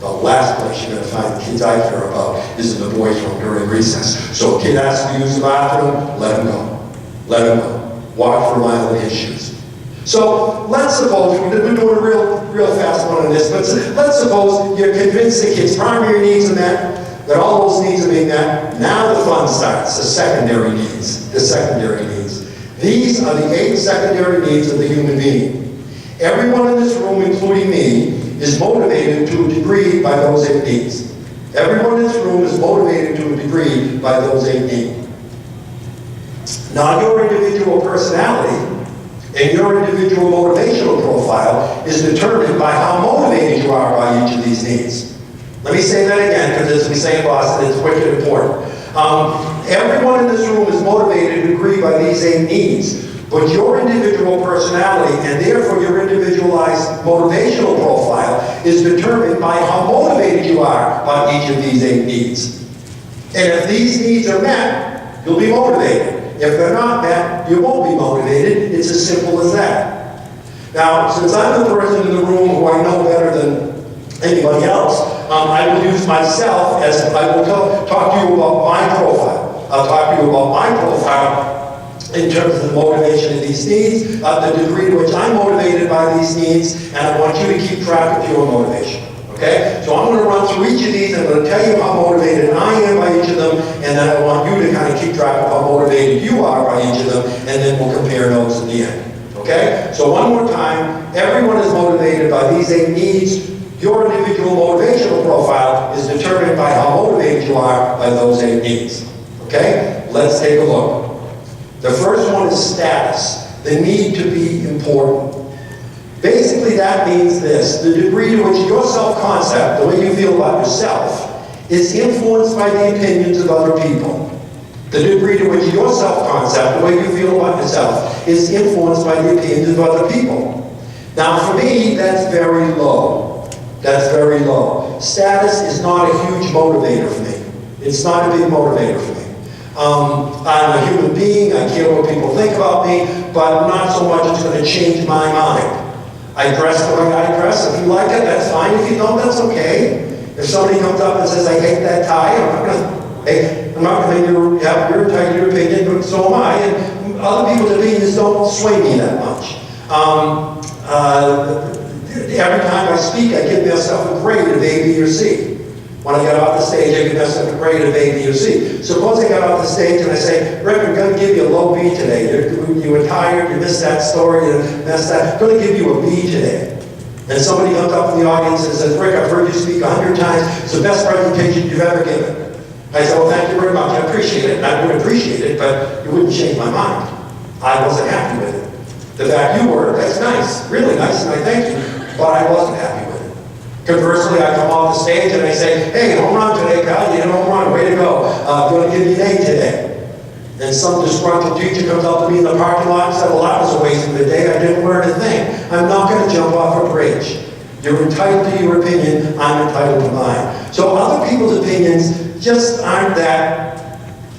The last place you're going to find the kids I care about is in the boys' room during recess. So a kid asks to use the bathroom, let him go. let them go. Walk for a mile in his shoes. So let's suppose, we're doing a real fast one on this, but let's suppose you're convinced the kids' primary needs are met, that all those needs are being met. Now the fun starts, the secondary needs, the secondary needs. These are the 8 secondary needs of the human being. Everyone in this room, including me, is motivated to a degree by those 8 needs. Everyone in this room is motivated to a degree by those 8 needs. Now your individual personality and your individual motivational profile is determined by how motivated you are by each of these needs. Let me say that again, because as we say in Boston, it's wicked important. Everyone in this room is motivated to agree by these 8 needs, but your individual personality and therefore your individualized motivational profile is determined by how motivated you are by each of these 8 needs. And if these needs are met, you'll be motivated. If they're not met, you won't be motivated. It's as simple as that. Now, since I'm the person in the room who I know better than anybody else, I will use myself as I will talk to you about my profile. I'll talk to you about my profile in terms of the motivation of these needs, the degree to which I'm motivated by these needs, and I want you to keep track of your motivation. Okay? So I'm going to run through each of these, I'm going to tell you how motivated I am by each of them, and then I want you to kind of keep track of how motivated you are by each of them, and then we'll compare notes at the end. Okay? So one more time, everyone is motivated by these 8 needs. Your individual motivational profile is determined by how motivated you are by those 8 needs. Okay? Let's take a look. The first one is status, the need to be important. Basically, that means this: the degree to which your self-concept, the way you feel about yourself, is influenced by the opinions of other people. The degree to which your self-concept, the way you feel about yourself, is influenced by the opinions of other people. Now, for me, that's very low. That's very low. Status is not a huge motivator for me. It's not a big motivator for me. I'm a human being, I care what people think about me, but not so much it's going to change my mind. I dress the way I dress. If you like it, that's fine. If you don't, that's okay. If somebody comes up and says, I hate that tie, I'm not going to have your entitled your opinion, but so am I. And other people's opinions don't sway me that much. Every time I speak, I give myself a grade of A, B, or C. When I get off the stage, I give myself a grade of A, B, or C. Suppose I got off the stage and I say, Rick, I'm going to give you a low B today. You were tired, you missed that story, you missed that. I'm going to give you a B today. And somebody comes up in the audience and says, Rick, I've heard you speak 100 times. It's the best presentation you've ever given. I said, well, thank you very much. I appreciate it. And I would appreciate it, but it wouldn't change my mind. I wasn't happy with it. The fact you were, that's nice, really nice, and I thank you, but I wasn't happy with it. Conversely, I come off the stage and I say, hey, home run today, pal, you hit a home run, way to go. I'm going to give you an A today. And some disgruntled teacher comes up to me in the parking lot and said, well, that was a waste of the day, I didn't learn a thing. I'm not going to jump off a bridge. You're entitled to your opinion, I'm entitled to mine. So other people's opinions just aren't that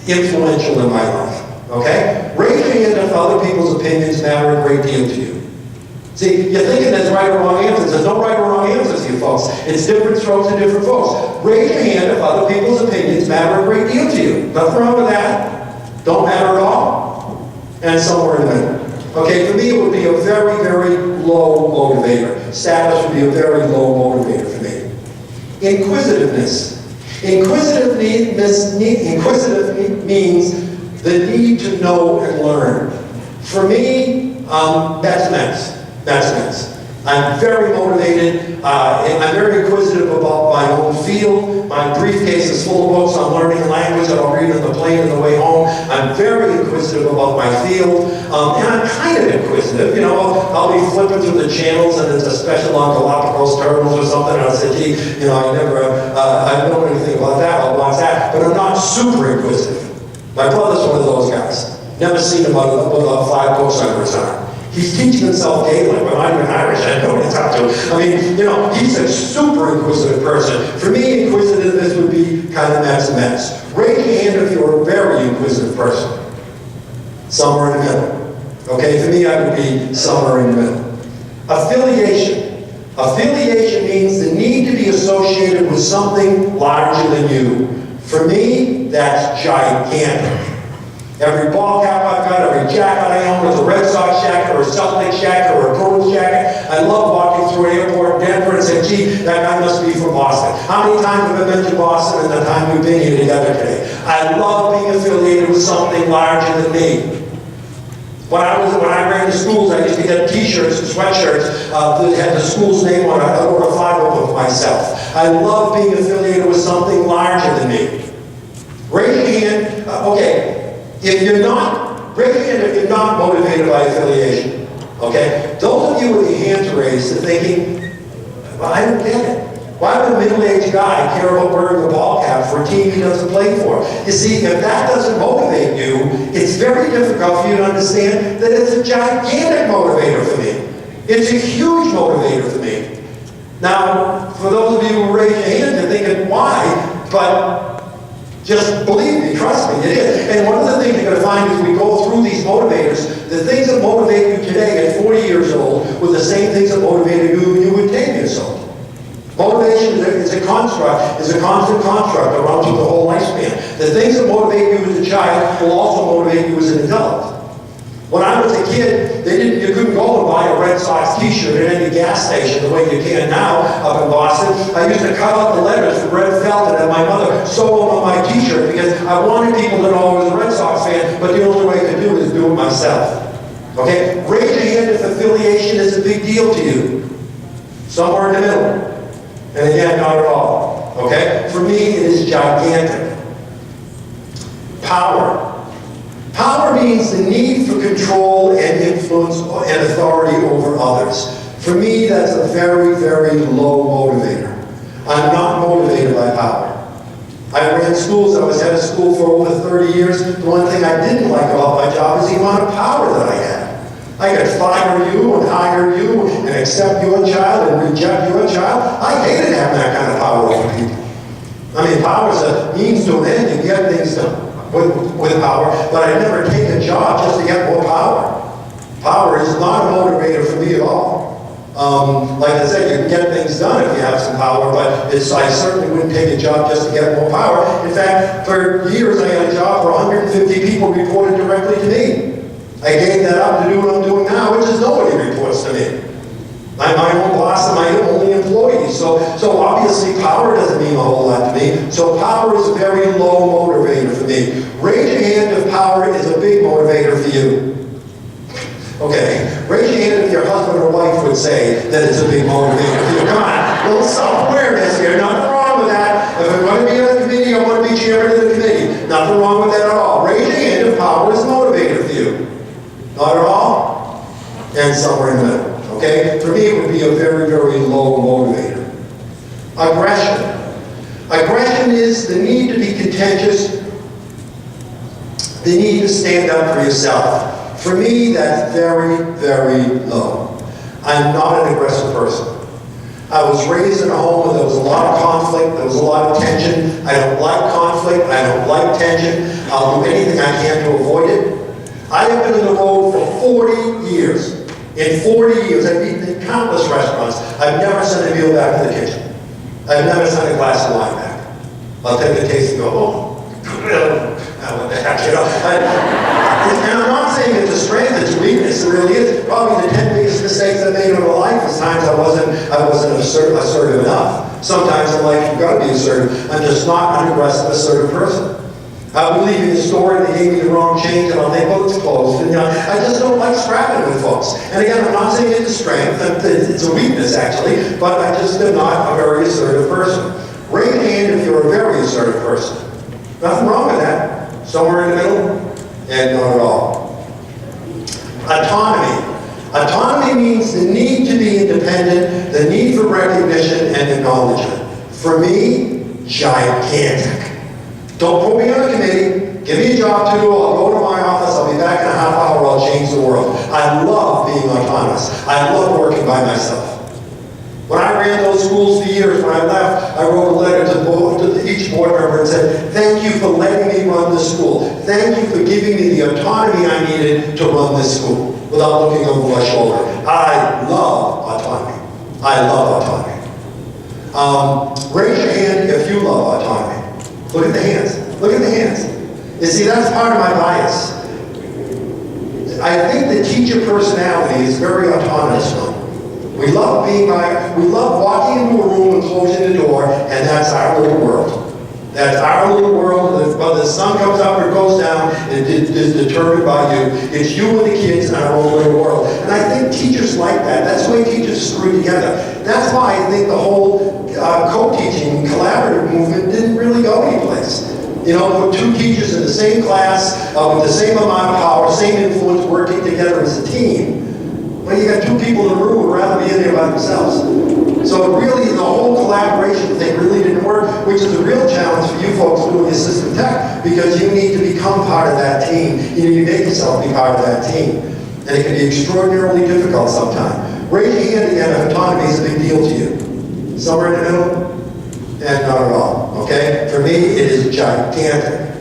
influential in my life, okay? Raise your hand if other people's opinions matter a great deal to you. See, you're thinking there's right or wrong answers. There's no right or wrong answers here, folks. It's different strokes for different folks. Raise your hand if other people's opinions matter a great deal to you. Nothing wrong with that. Don't matter at all. And somewhere in the middle. Okay, for me it would be a very, very low motivator. Status would be a very low motivator for me. Inquisitiveness. Inquisitiveness means the need to know and learn. For me, that's immense. That's immense. I'm very motivated. I'm very inquisitive about my own field. My briefcase is full of books on learning a language that I'll read on the plane on the way home. I'm very inquisitive about my field. And I'm kind of inquisitive. You know, I'll be flipping through the channels and it's a special on Galapagos turtles or something. And I'll say, gee, you know, I don't know anything about that. I'll watch that. But I'm not super inquisitive. My brother's one of those guys. Never seen him with 5 books under his arm. He's teaching himself Gaelic, but I'm even Irish, I know what it's up to. I mean, you know, he's a super inquisitive person. For me, inquisitiveness would be kind of mess. Raise your hand if you're a very inquisitive person. Somewhere in the middle. Okay, for me, I would be somewhere in the middle. Affiliation. Affiliation means the need to be associated with something larger than you. For me, that's gigantic. Every ball cap I've got, every jacket I own is a Red Sox jacket or a Celtics jacket or a Bruins jacket. I love walking through an airport in Denver and saying, gee, that guy must be from Boston. How many times have I been to Boston in the time we've been here together today? I love being affiliated with something larger than me. When I ran the schools, I used to get t-shirts and sweatshirts that had the school's name on it. I wore 5 of them myself. I love being affiliated with something larger than me. Raise your hand. Okay. If you're not, raise your hand if you're not motivated by affiliation. Okay? Those of you with your hands raised are thinking, well, I don't get it. Why would a middle-aged guy care about wearing a ball cap for a team he doesn't play for? You see, if that doesn't motivate you, it's very difficult for you to understand that it's a gigantic motivator for me. It's a huge motivator for me. Now, for those of you who raise your hand, you're thinking, why? But just believe me, trust me, it is. And one of the things you're going to find as we go through these motivators, the things that motivate you today at 40 years old were the same things that motivated you when you were 10 years old. Motivation is a construct, is a constant construct that runs through the whole lifespan. The things that motivate you as a child will also motivate you as an adult. When I was a kid, you couldn't go and buy a Red Sox t-shirt at any gas station the way you can now up in Boston. I used to cut out the letters from red felt and have my mother sew them on my t-shirt because I wanted people to know I was a Red Sox fan, but the only way I could do it is do it myself. Okay? Raise your hand if affiliation is a big deal to you. Somewhere in the middle. And again, not at all. Okay? For me, it is gigantic. Power. Power means the need for control and influence and authority over others. For me, that's a very, very low motivator. I'm not motivated by power. I ran schools. I was head of school for over 30 years. The one thing I didn't like about my job is the amount of power that I had. I could fire you and hire you and accept your child and reject your child. I hated having that kind of power over people. I mean, power is a means to an end. You get things done with power, but I never take a job just to get more power. Power is not a motivator for me at all. Like I said, you can get things done if you have some power, but I certainly wouldn't take a job just to get more power. In fact, for years I had a job where 150 people reported directly to me. I gave that up to do what I'm doing now, which is nobody reports to me. I'm my own boss and my only employee. So obviously power doesn't mean a whole lot to me. So power is a very low motivator for me. Raise your hand if power is a big motivator for you. Okay, raise your hand if your husband or wife would say that it's a big motivator for you. Come on, a little self-awareness here. Nothing wrong with that. If I'm going to be on a committee, I want to be chairman of the committee. Nothing wrong with that at all. Raise your hand if power is a motivator for you. Not at all? And somewhere in the middle. Okay? For me, it would be a very, very low motivator. Aggression. Aggression is the need to be contentious, the need to stand up for yourself. For me, that's very, very low. I'm not an aggressive person. I was raised in a home where there was a lot of conflict, there was a lot of tension. I don't like conflict, I don't like tension. I'll do anything I can to avoid it. I have been on the road for 40 years. In 40 years, I've eaten in countless restaurants. I've never sent a meal back to the kitchen. I've never sent a glass of wine back. I'll take a taste and go, oh, what the heck, you know? And I'm not saying it's a strength, it's a weakness. It really is. Probably the 10 biggest mistakes I made in my life is times I wasn't assertive enough. Sometimes in life you've got to be assertive. I'm just not an aggressive, assertive person. I'll be leaving the store and they gave me the wrong change and I'll think, well, it's closed. And, I just don't like scrapping with folks. And again, I'm not saying it's a strength, it's a weakness actually, but I just am not a very assertive person. Raise your hand if you're a very assertive person. Nothing wrong with that. Somewhere in the middle, and not at all. Autonomy. Autonomy means the need to be independent, the need for recognition and acknowledgement. For me, gigantic. Don't put me on a committee. Give me a job to do. I'll go to my office. I'll be back in a half hour. I'll change the world. I love being autonomous. I love working by myself. When I ran those schools for years, when I left, I wrote a letter to each board member and said, thank you for letting me run this school. Thank you for giving me the autonomy I needed to run this school without looking over my shoulder. I love autonomy. I love autonomy. Raise your hand if you love autonomy. Look at the hands. Look at the hands. You see, that's part of my bias. I think the teacher personality is very autonomous one. We love walking into a room and closing the door, and that's our little world. That's our little world. Whether the sun comes up or goes down, it is determined by you. It's you and the kids in our own little world. And I think teachers like that. That's the way teachers screw together. That's why I think the whole co-teaching, collaborative movement didn't really go anyplace. You know, put two teachers in the same class with the same amount of power, same influence, working together as a team. Well, you got two people in the room who would rather be in there by themselves. So really, the whole collaboration thing really didn't work, which is a real challenge for you folks doing assistive tech, because you need to become part of that team. You need to make yourself be part of that team. And it can be extraordinarily difficult sometimes. Raise your hand again if autonomy is a big deal to you. Somewhere in the middle? And not at all, okay? For me, it is gigantic.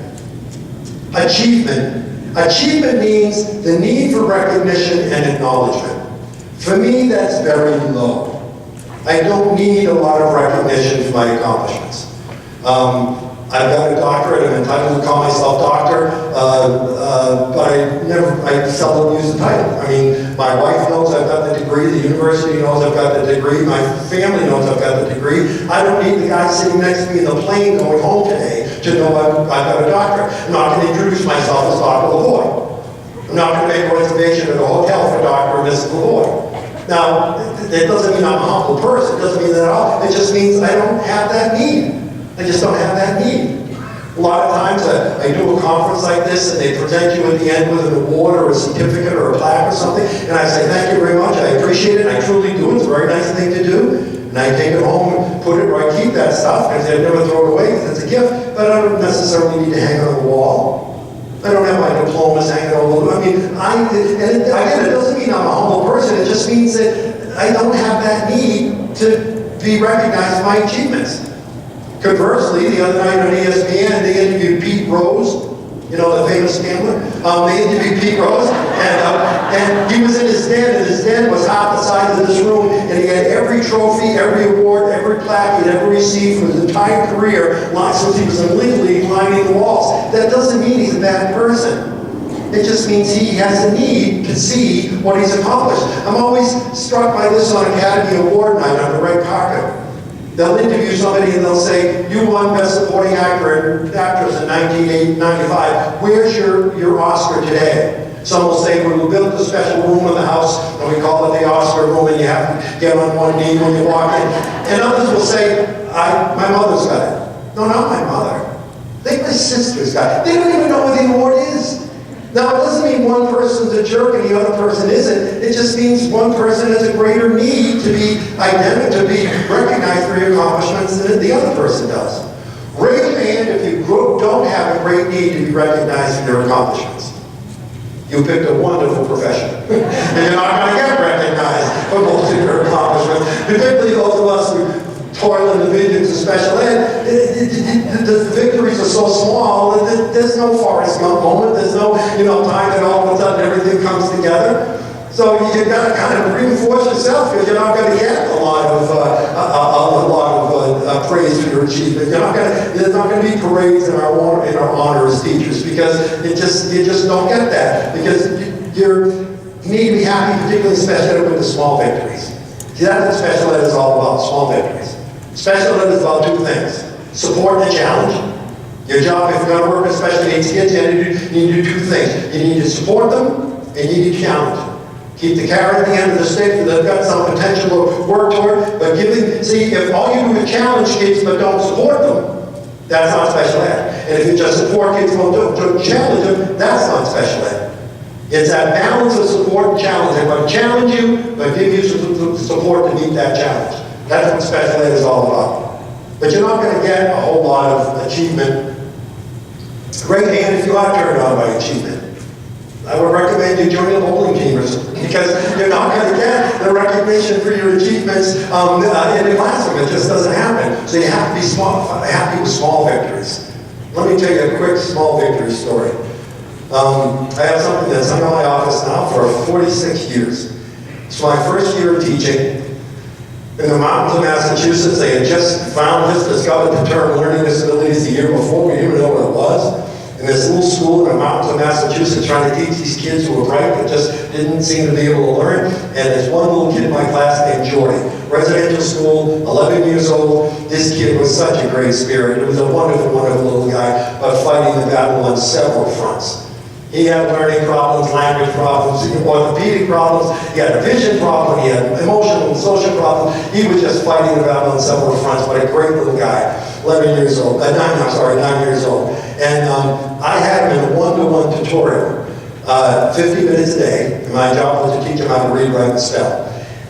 Achievement. Achievement means the need for recognition and acknowledgement. For me, that's very low. I don't need a lot of recognition for my accomplishments. I've got a doctorate, I'm entitled to call myself doctor, but I seldom use the title. I mean, my wife knows I've got the degree, the university knows I've got the degree, my family knows I've got the degree. I don't need the guy sitting next to me in the plane going home today to know I've got a doctorate. I'm not going to introduce myself as Dr. Lavoie. I'm not going to make a reservation at a hotel for Dr. and Mrs. Lavoie. Now, it doesn't mean I'm a humble person, it doesn't mean that at all. It just means I don't have that need. I just don't have that need. A lot of times I do a conference like this and they present you at the end with an award or a certificate or a plaque or something, and I say, thank you very much, I appreciate it, I truly do, it's a very nice thing to do. And I take it home and put it where I keep that stuff, because I never throw it away because it's a gift, but I don't necessarily need to hang it on the wall. I don't have my diplomas hanging all over. I mean, and again, it doesn't mean I'm a humble person, it just means that I don't have that need to be recognized for my achievements. Conversely, the other night on ESPN, they interviewed Pete Rose, you know, the famous gambler. They interviewed Pete Rose, and he was in his den, and his den was half the size of this room, and he had every trophy, every award, every plaque he'd ever received for his entire career, since he was in Little League, climbing the walls. That doesn't mean he's a bad person. It just means he has a need to see what he's accomplished. I'm always struck by this on Academy Award night on the red carpet. They'll interview somebody and they'll say, you won Best Supporting Actor and Actress in 1995. Where's your Oscar today? Some will say, well, we built a special room in the house and we call it the Oscar room, and you have to get on one knee when you walk in. And others will say, my mother's got it. No, not my mother. I think my sister's got it. They don't even know what the award is. Now, it doesn't mean one person's a jerk and the other person isn't. It just means one person has a greater need to be to be recognized for your accomplishments than the other person does. Raise your hand if you don't have a great need to be recognized for your accomplishments. You picked a wonderful profession. And you're not going to get recognized for most of your accomplishments. Particularly those of us who toil in the vineyards of special ed, the victories are so small that there's no Forrest Gump moment, there's no time that all of a sudden everything comes together. So you've got to kind of reinforce yourself, because you're not going to get a lot of praise for your achievement. There's not going to be parades in our honor as teachers, because you just don't get that, because you need to be happy, particularly special ed, with the small victories. See, that's what special ed is all about, small victories. Special ed is about two things: support and challenge. Your job, if you're going to work with special needs kids, you need to do two things. You need to support them, and you need to challenge them. Keep the carrot at the end of the stick, and they've got some potential to work toward, but if all you do is challenge kids but don't support them, that's not special ed. And if you just support kids but don't challenge them, that's not special ed. It's that balance of support and challenge. They want to challenge you, but give you some support to meet that challenge. That's what special ed is all about. But you're not going to get a whole lot of achievement. Great hand if you are turned on by achievement. I would recommend you join a bowling team, because you're not going to get the recognition for your achievements in the classroom. It just doesn't happen. So you have to be happy with small victories. Let me tell you a quick small victory story. I have something that's in my office now for 46 years. It's my first year of teaching. In the mountains of Massachusetts, they had just discovered the term learning disabilities the year before. We didn't even know what it was. in this little school in the mountains of Massachusetts trying to teach these kids who were bright but just didn't seem to be able to learn. And there's one little kid in my class named Jordy. Residential school, 11 years old. This kid was such a great spirit. He was a wonderful, wonderful little guy, but fighting the battle on several fronts. He had learning problems, language problems, orthopedic problems, he had a vision problem, he had emotional and social problems. He was just fighting the battle on several fronts, but a great little guy, 9 years old. And I had him in a one-to-one tutorial, 50 minutes a day, and my job was to teach him how to read, write, and spell.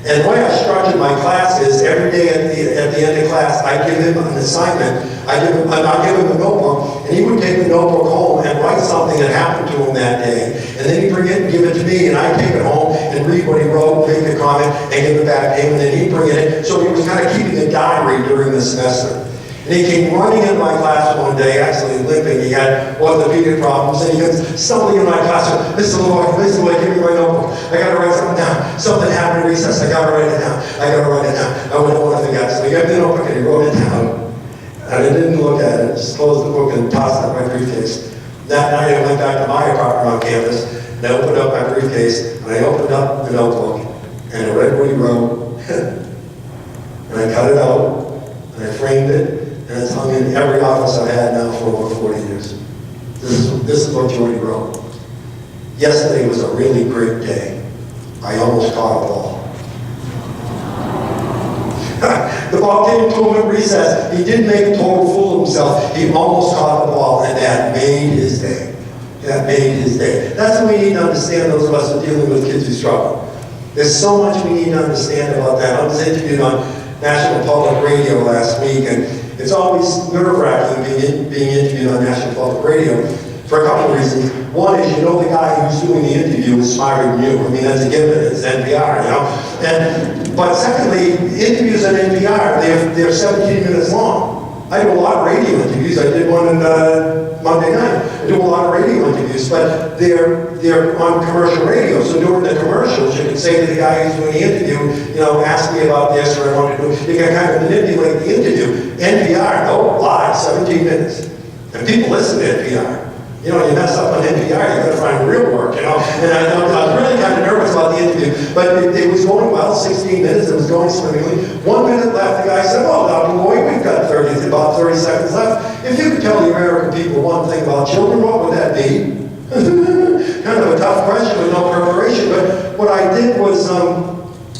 And the way I structured my class is every day at the end of class, I give him an assignment. I give him a notebook, and he would take the notebook home and write something that happened to him that day. And then he'd bring it and give it to me, and I'd take it home and read what he wrote, make a comment, and give it back to him, and then he'd bring it in. So he was kind of keeping a diary during the semester. And he came running into my class one day, actually limping. He had orthopedic problems, and he comes stumbling in my classroom. Mr. Lavoie, give me my notebook. I got to write something down. Something happened in recess. I got to write it down. I don't want to forget. So he got the notebook and he wrote it down. And I didn't look at it. Just closed the book and tossed it in my briefcase. That night I went back to my apartment on campus, and I opened up my briefcase, and I opened up the notebook, and I read what he wrote, and I cut it out, and I framed it, and it's hung in every office I've had now for over 40 years. This is what Jordy wrote. Yesterday was a really great day. I almost caught a ball. The ball came to him at recess. He didn't make a total fool of himself. He almost caught the ball, and that made his day. That made his day. That's what we need to understand, those of us who are dealing with kids who struggle. There's so much we need to understand about that. I was interviewed on National Public Radio last week, and it's always nerve-wracking being interviewed on National Public Radio for a couple of reasons. One is, you know, the guy who's doing the interview is smarter than you. I mean, that's a given. It's NPR, you know. But secondly, interviews on NPR, they're 17 minutes long. I do a lot of radio interviews. I did one on Monday night. I do a lot of radio interviews, but they're on commercial radio. So during the commercials, you can say to the guy who's doing the interview, you know, ask me about this, or I want to do. You can kind of manipulate the interview. NPR, no, live, 17 minutes, and people listen to NPR. You know, you mess up on NPR, you're going to find real work, you know. And I was really kind of nervous about the interview, but it was going well, 16 minutes, it was going swimmingly. 1 minute left, the guy said, well, Dr. Lavoie, we've got about 30 seconds left. If you could tell the American people one thing about children, what would that be? Kind of a tough question with no preparation, but what I did was,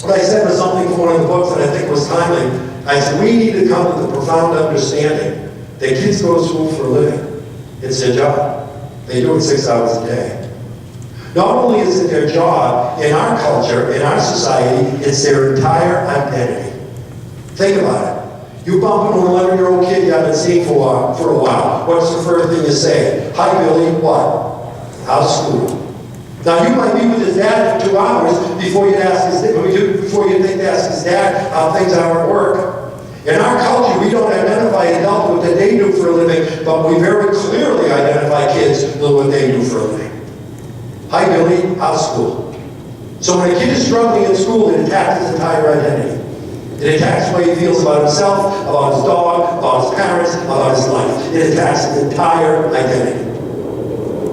what I said was something from one of the books that I think was timely. I said, we need to come to the profound understanding that kids go to school for a living. It's their job. They do it 6 hours a day. Not only is it their job, in our culture, in our society, it's their entire identity. Think about it. You bump into an 11-year-old kid you haven't seen for a while. What's the first thing you say? Hi, Billy. What? How's school? Now, you might be with his dad for 2 hours before you ask his dad how things are at work. In our culture, we don't identify adults with what they do for a living, but we very clearly identify kids with what they do for a living. Hi, Billy. How's school? So when a kid is struggling in school, it attacks his entire identity. It attacks the way he feels about himself, about his dog, about his parents, about his life. It attacks his entire identity.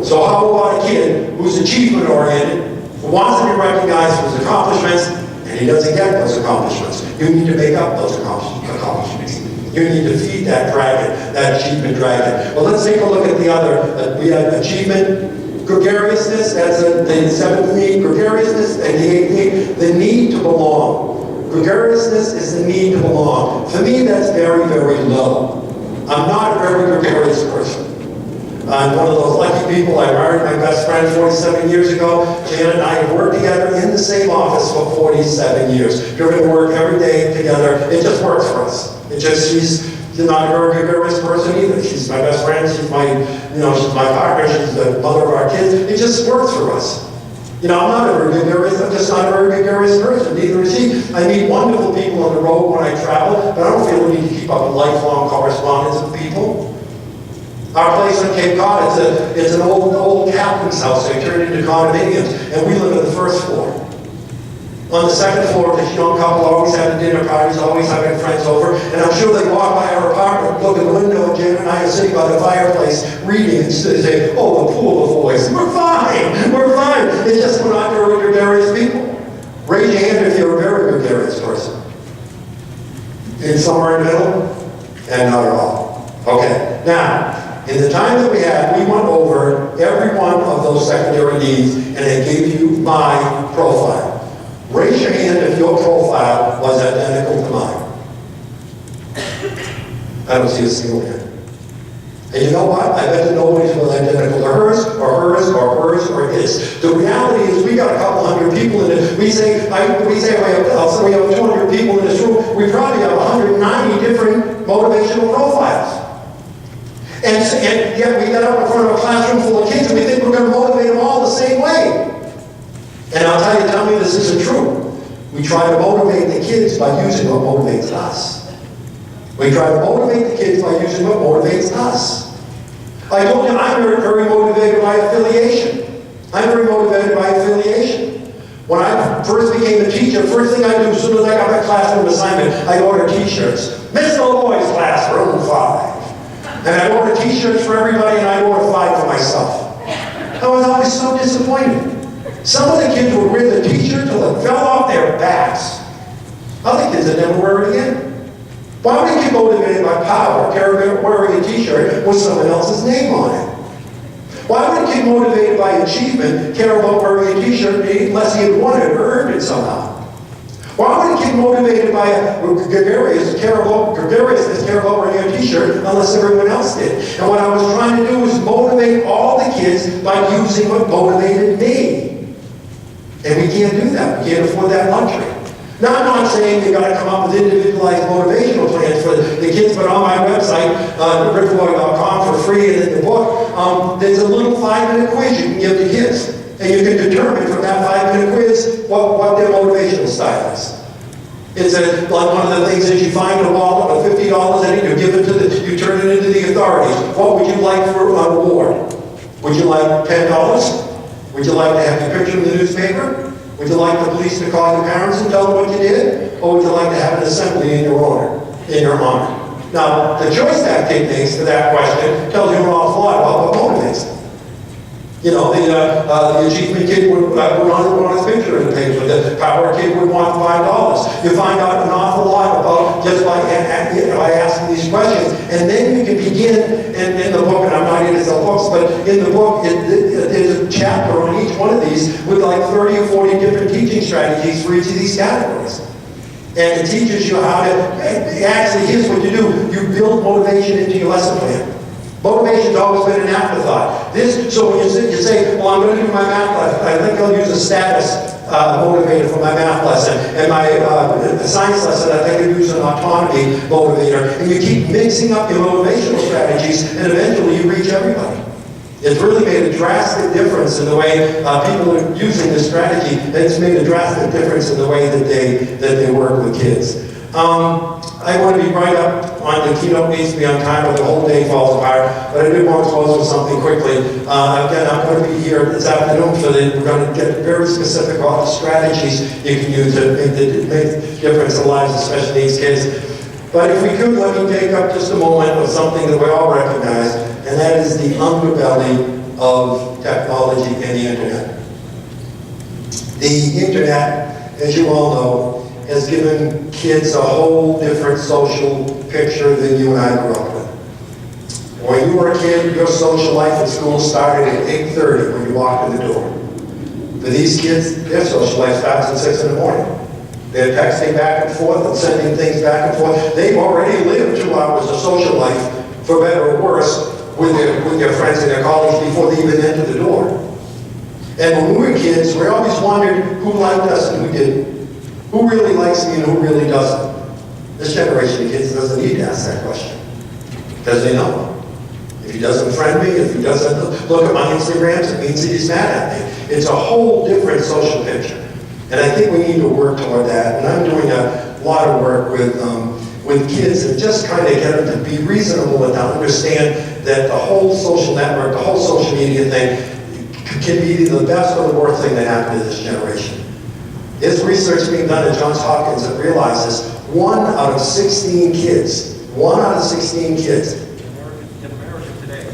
So how about a kid who's achievement-oriented, who wants to be recognized for his accomplishments, and he doesn't get those accomplishments? You need to make up those accomplishments. You need to feed that dragon, that achievement dragon. Well, let's take a look at the other. We have achievement, gregariousness, that's the seventh need, gregariousness, and the eighth need, the need to belong. Gregariousness is the need to belong. For me, that's very, very low. I'm not a very gregarious person. I'm one of those lucky people. I married my best friend 47 years ago. Janet and I have worked together in the same office for 47 years. Driven to work every day together. It just works for us. She's not a very gregarious person either. She's my best friend. She's my partner. She's the mother of our kids. It just works for us. You know, I'm not a very gregarious. I'm just not a very gregarious person. Neither is he. I meet wonderful people on the road when I travel, but I don't feel the need to keep up a lifelong correspondence with people. Our place on Cape Cod, it's an old captain's house. They turned it into condominiums, and we live on the first floor. On the second floor, this young couple always having dinner parties, always having friends over, and I'm sure they walk by our apartment, look in the window, and Jan and I are sitting by the fireplace reading and say, oh, the pool of boys. We're fine, we're fine. It's just we're not very gregarious people. Raise your hand if you're a very gregarious person. And somewhere in the middle? And not at all. Okay, now, in the time that we had, we went over every one of those secondary needs, and I gave you my profile. Raise your hand if your profile was identical to mine. I don't see a single hand. And you know what? I bet that nobody's was identical to hers, or hers, or hers, or his. The reality is we got a couple hundred people in it. We say we have 200 people in this room. We probably have 190 different motivational profiles. And yet we got up in front of a classroom full of kids and we think we're going to motivate them all the same way. And I'll tell me this isn't true. We try to motivate the kids by using what motivates us. We try to motivate the kids by using what motivates us. I told you I'm very motivated by affiliation. I'm very motivated by affiliation. When I first became a teacher, first thing I do as soon as I got my classroom assignment, I order t-shirts. Mr. Lavoie's class, room 5. And I order t-shirts for everybody, and I order 5 for myself. I was always so disappointed. Some of the kids would wear the t-shirt till it fell off their backs. Other kids would never wear it again. Why would they get motivated by power, wearing a t-shirt with someone else's name on it? Why would a kid motivated by achievement care about wearing a t-shirt unless he had won it or earned it somehow? Why would a kid motivated by gregariousness care about wearing a t-shirt unless everyone else did? And what I was trying to do was motivate all the kids by using what motivated me. And we can't do that. We can't afford that luxury. Now, I'm not saying you've got to come up with individualized motivational plans for the kids, but on my website, rickloy.com, for free, and in the book, there's a little 5-minute quiz you can give the kids. And you can determine from that 5-minute quiz what their motivational style is. It's like one of the things is you find a wallet of $50 in it, you give it to you turn it into the authorities. What would you like for a reward? Would you like $10? Would you like to have your picture in the newspaper? Would you like the police to call your parents and tell them what you did? Or would you like to have an assembly in your honor? Now, the choice that kid makes to that question tells you an awful lot about what motivates them. You know, the achievement kid would want his picture in the paper. The power kid would want $5. You find out an awful lot about just by asking these questions. And then you can begin in the book, and I'm not into sell books, but in the book, there's a chapter on each one of these with like 30 or 40 different teaching strategies for each of these categories. And it teaches you how to, actually, here's what you do. You build motivation into your lesson plan. Motivation's always been an afterthought. So when you say, well, I'm going to do my math lesson, I think I'll use a status motivator for my math lesson. And my science lesson, I think I'll use an autonomy motivator. And you keep mixing up your motivational strategies, and eventually you reach everybody. It's really made a drastic difference in the way people are using this strategy. And it's made a drastic difference in the way that they work with kids. I want to be right up on the keynote needs to be on time, or the whole day falls apart. But I did want to close with something quickly. Again, I'm going to be here this afternoon, so that we're going to get very specific about the strategies you can use to make a difference in the lives of special needs kids. But if we could, let me take up just a moment of something that we all recognize, and that is the underbelly of technology and the internet. The internet, as you all know, has given kids a whole different social picture than you and I grew up with. When you were a kid, your social life at school started at 8:30 when you walked in the door. For these kids, their social life starts at 6 in the morning. They're texting back and forth and sending things back and forth. They've already lived 2 hours of social life, for better or worse, with their friends and their colleagues before they even enter the door. And when we were kids, we always wondered who liked us and who didn't. Who really likes me and who really doesn't? This generation of kids doesn't need to ask that question, because they know. If he doesn't friend me, if he doesn't look at my Instagrams, it means that he's mad at me. It's a whole different social picture. And I think we need to work toward that. And I'm doing a lot of work with kids and just trying to get them to be reasonable and to understand that the whole social network, the whole social media thing can be either the best or the worst thing that happened to this generation. There's research being done at Johns Hopkins that realizes 1 out of 16 kids, 1 out of 16 kids. In America today.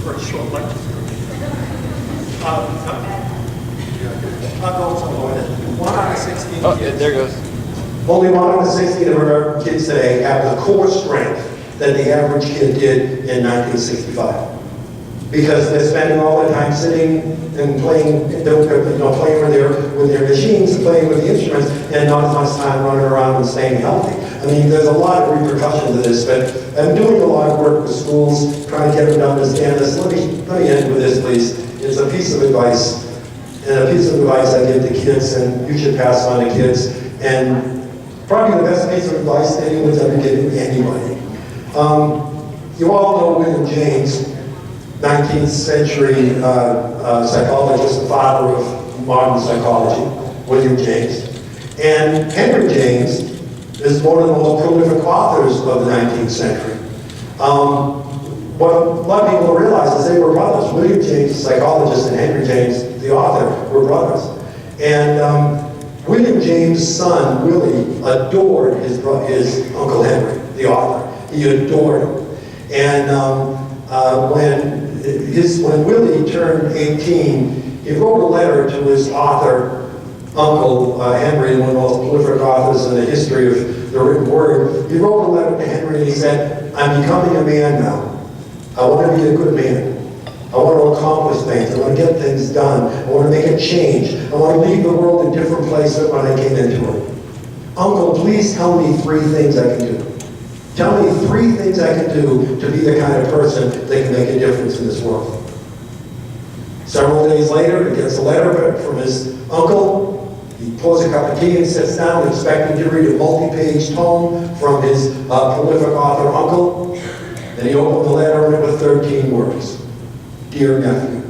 For a short lecture. I'll go somewhere. 1 out of 16 Oh, kids. there goes. Only 1 out of 16 of American kids today have the core strength that the average kid did in 1965. Because they're spending all their time sitting and playing, playing with their machines, playing with the instruments, and not as much time running around and staying healthy. I mean, there's a lot of repercussions of this, but I'm doing a lot of work with schools, trying to get them to understand this. Let me end with this, please. It's a piece of advice, and a piece of advice I give to kids, and you should pass on to kids. And probably the best piece of advice anyone's ever given anybody. You all know William James, 19th century psychologist, the father of modern psychology, William James. And Henry James is one of the most prolific authors of the 19th century. What a lot of people don't realize is they were brothers. William James, the psychologist, and Henry James, the author, were brothers. And William James' son, Willie, adored his Uncle Henry, the author. He adored him. And when Willie turned 18, he wrote a letter to his author, Uncle Henry, one of the most prolific authors in the history of the written word. He wrote a letter to Henry and he said, "I'm becoming a man now. I want to be a good man. I want to accomplish things. I want to get things done. I want to make a change. I want to leave the world a different place than when I came into it. Uncle, please tell me 3 things I can do. Tell me 3 things I can do to be the kind of person that can make a difference in this world." Several days later, he gets a letter from his uncle. He pours a cup of tea and sits down, expecting to read a multi-page tome from his prolific author uncle. And he opened the letter and it was 13 words. "Dear nephew,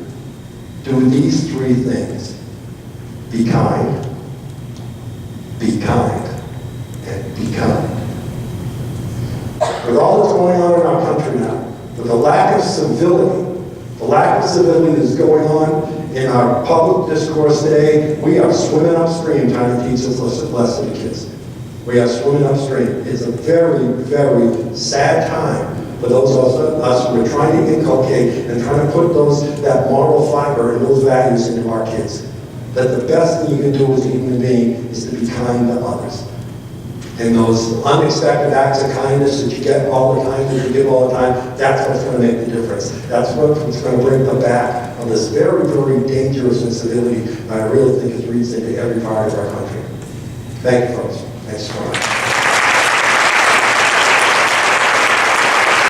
do these 3 things. Be kind, and be kind." With all that's going on in our country now, with the lack of civility that's going on in our public discourse today, we are swimming upstream trying to teach this lesson to kids. We are swimming upstream. It's a very, very sad time for those of us who are trying to inculcate and trying to put that moral fiber and those values into our kids. That the best thing you can do as a human being is to be kind to others. And those unexpected acts of kindness that you get all the time, that you give all the time, that's what's going to make the difference. That's what's going to bring the back of this very, very dangerous incivility I really think is reached into every part of our country. Thank you, folks. Thanks so much.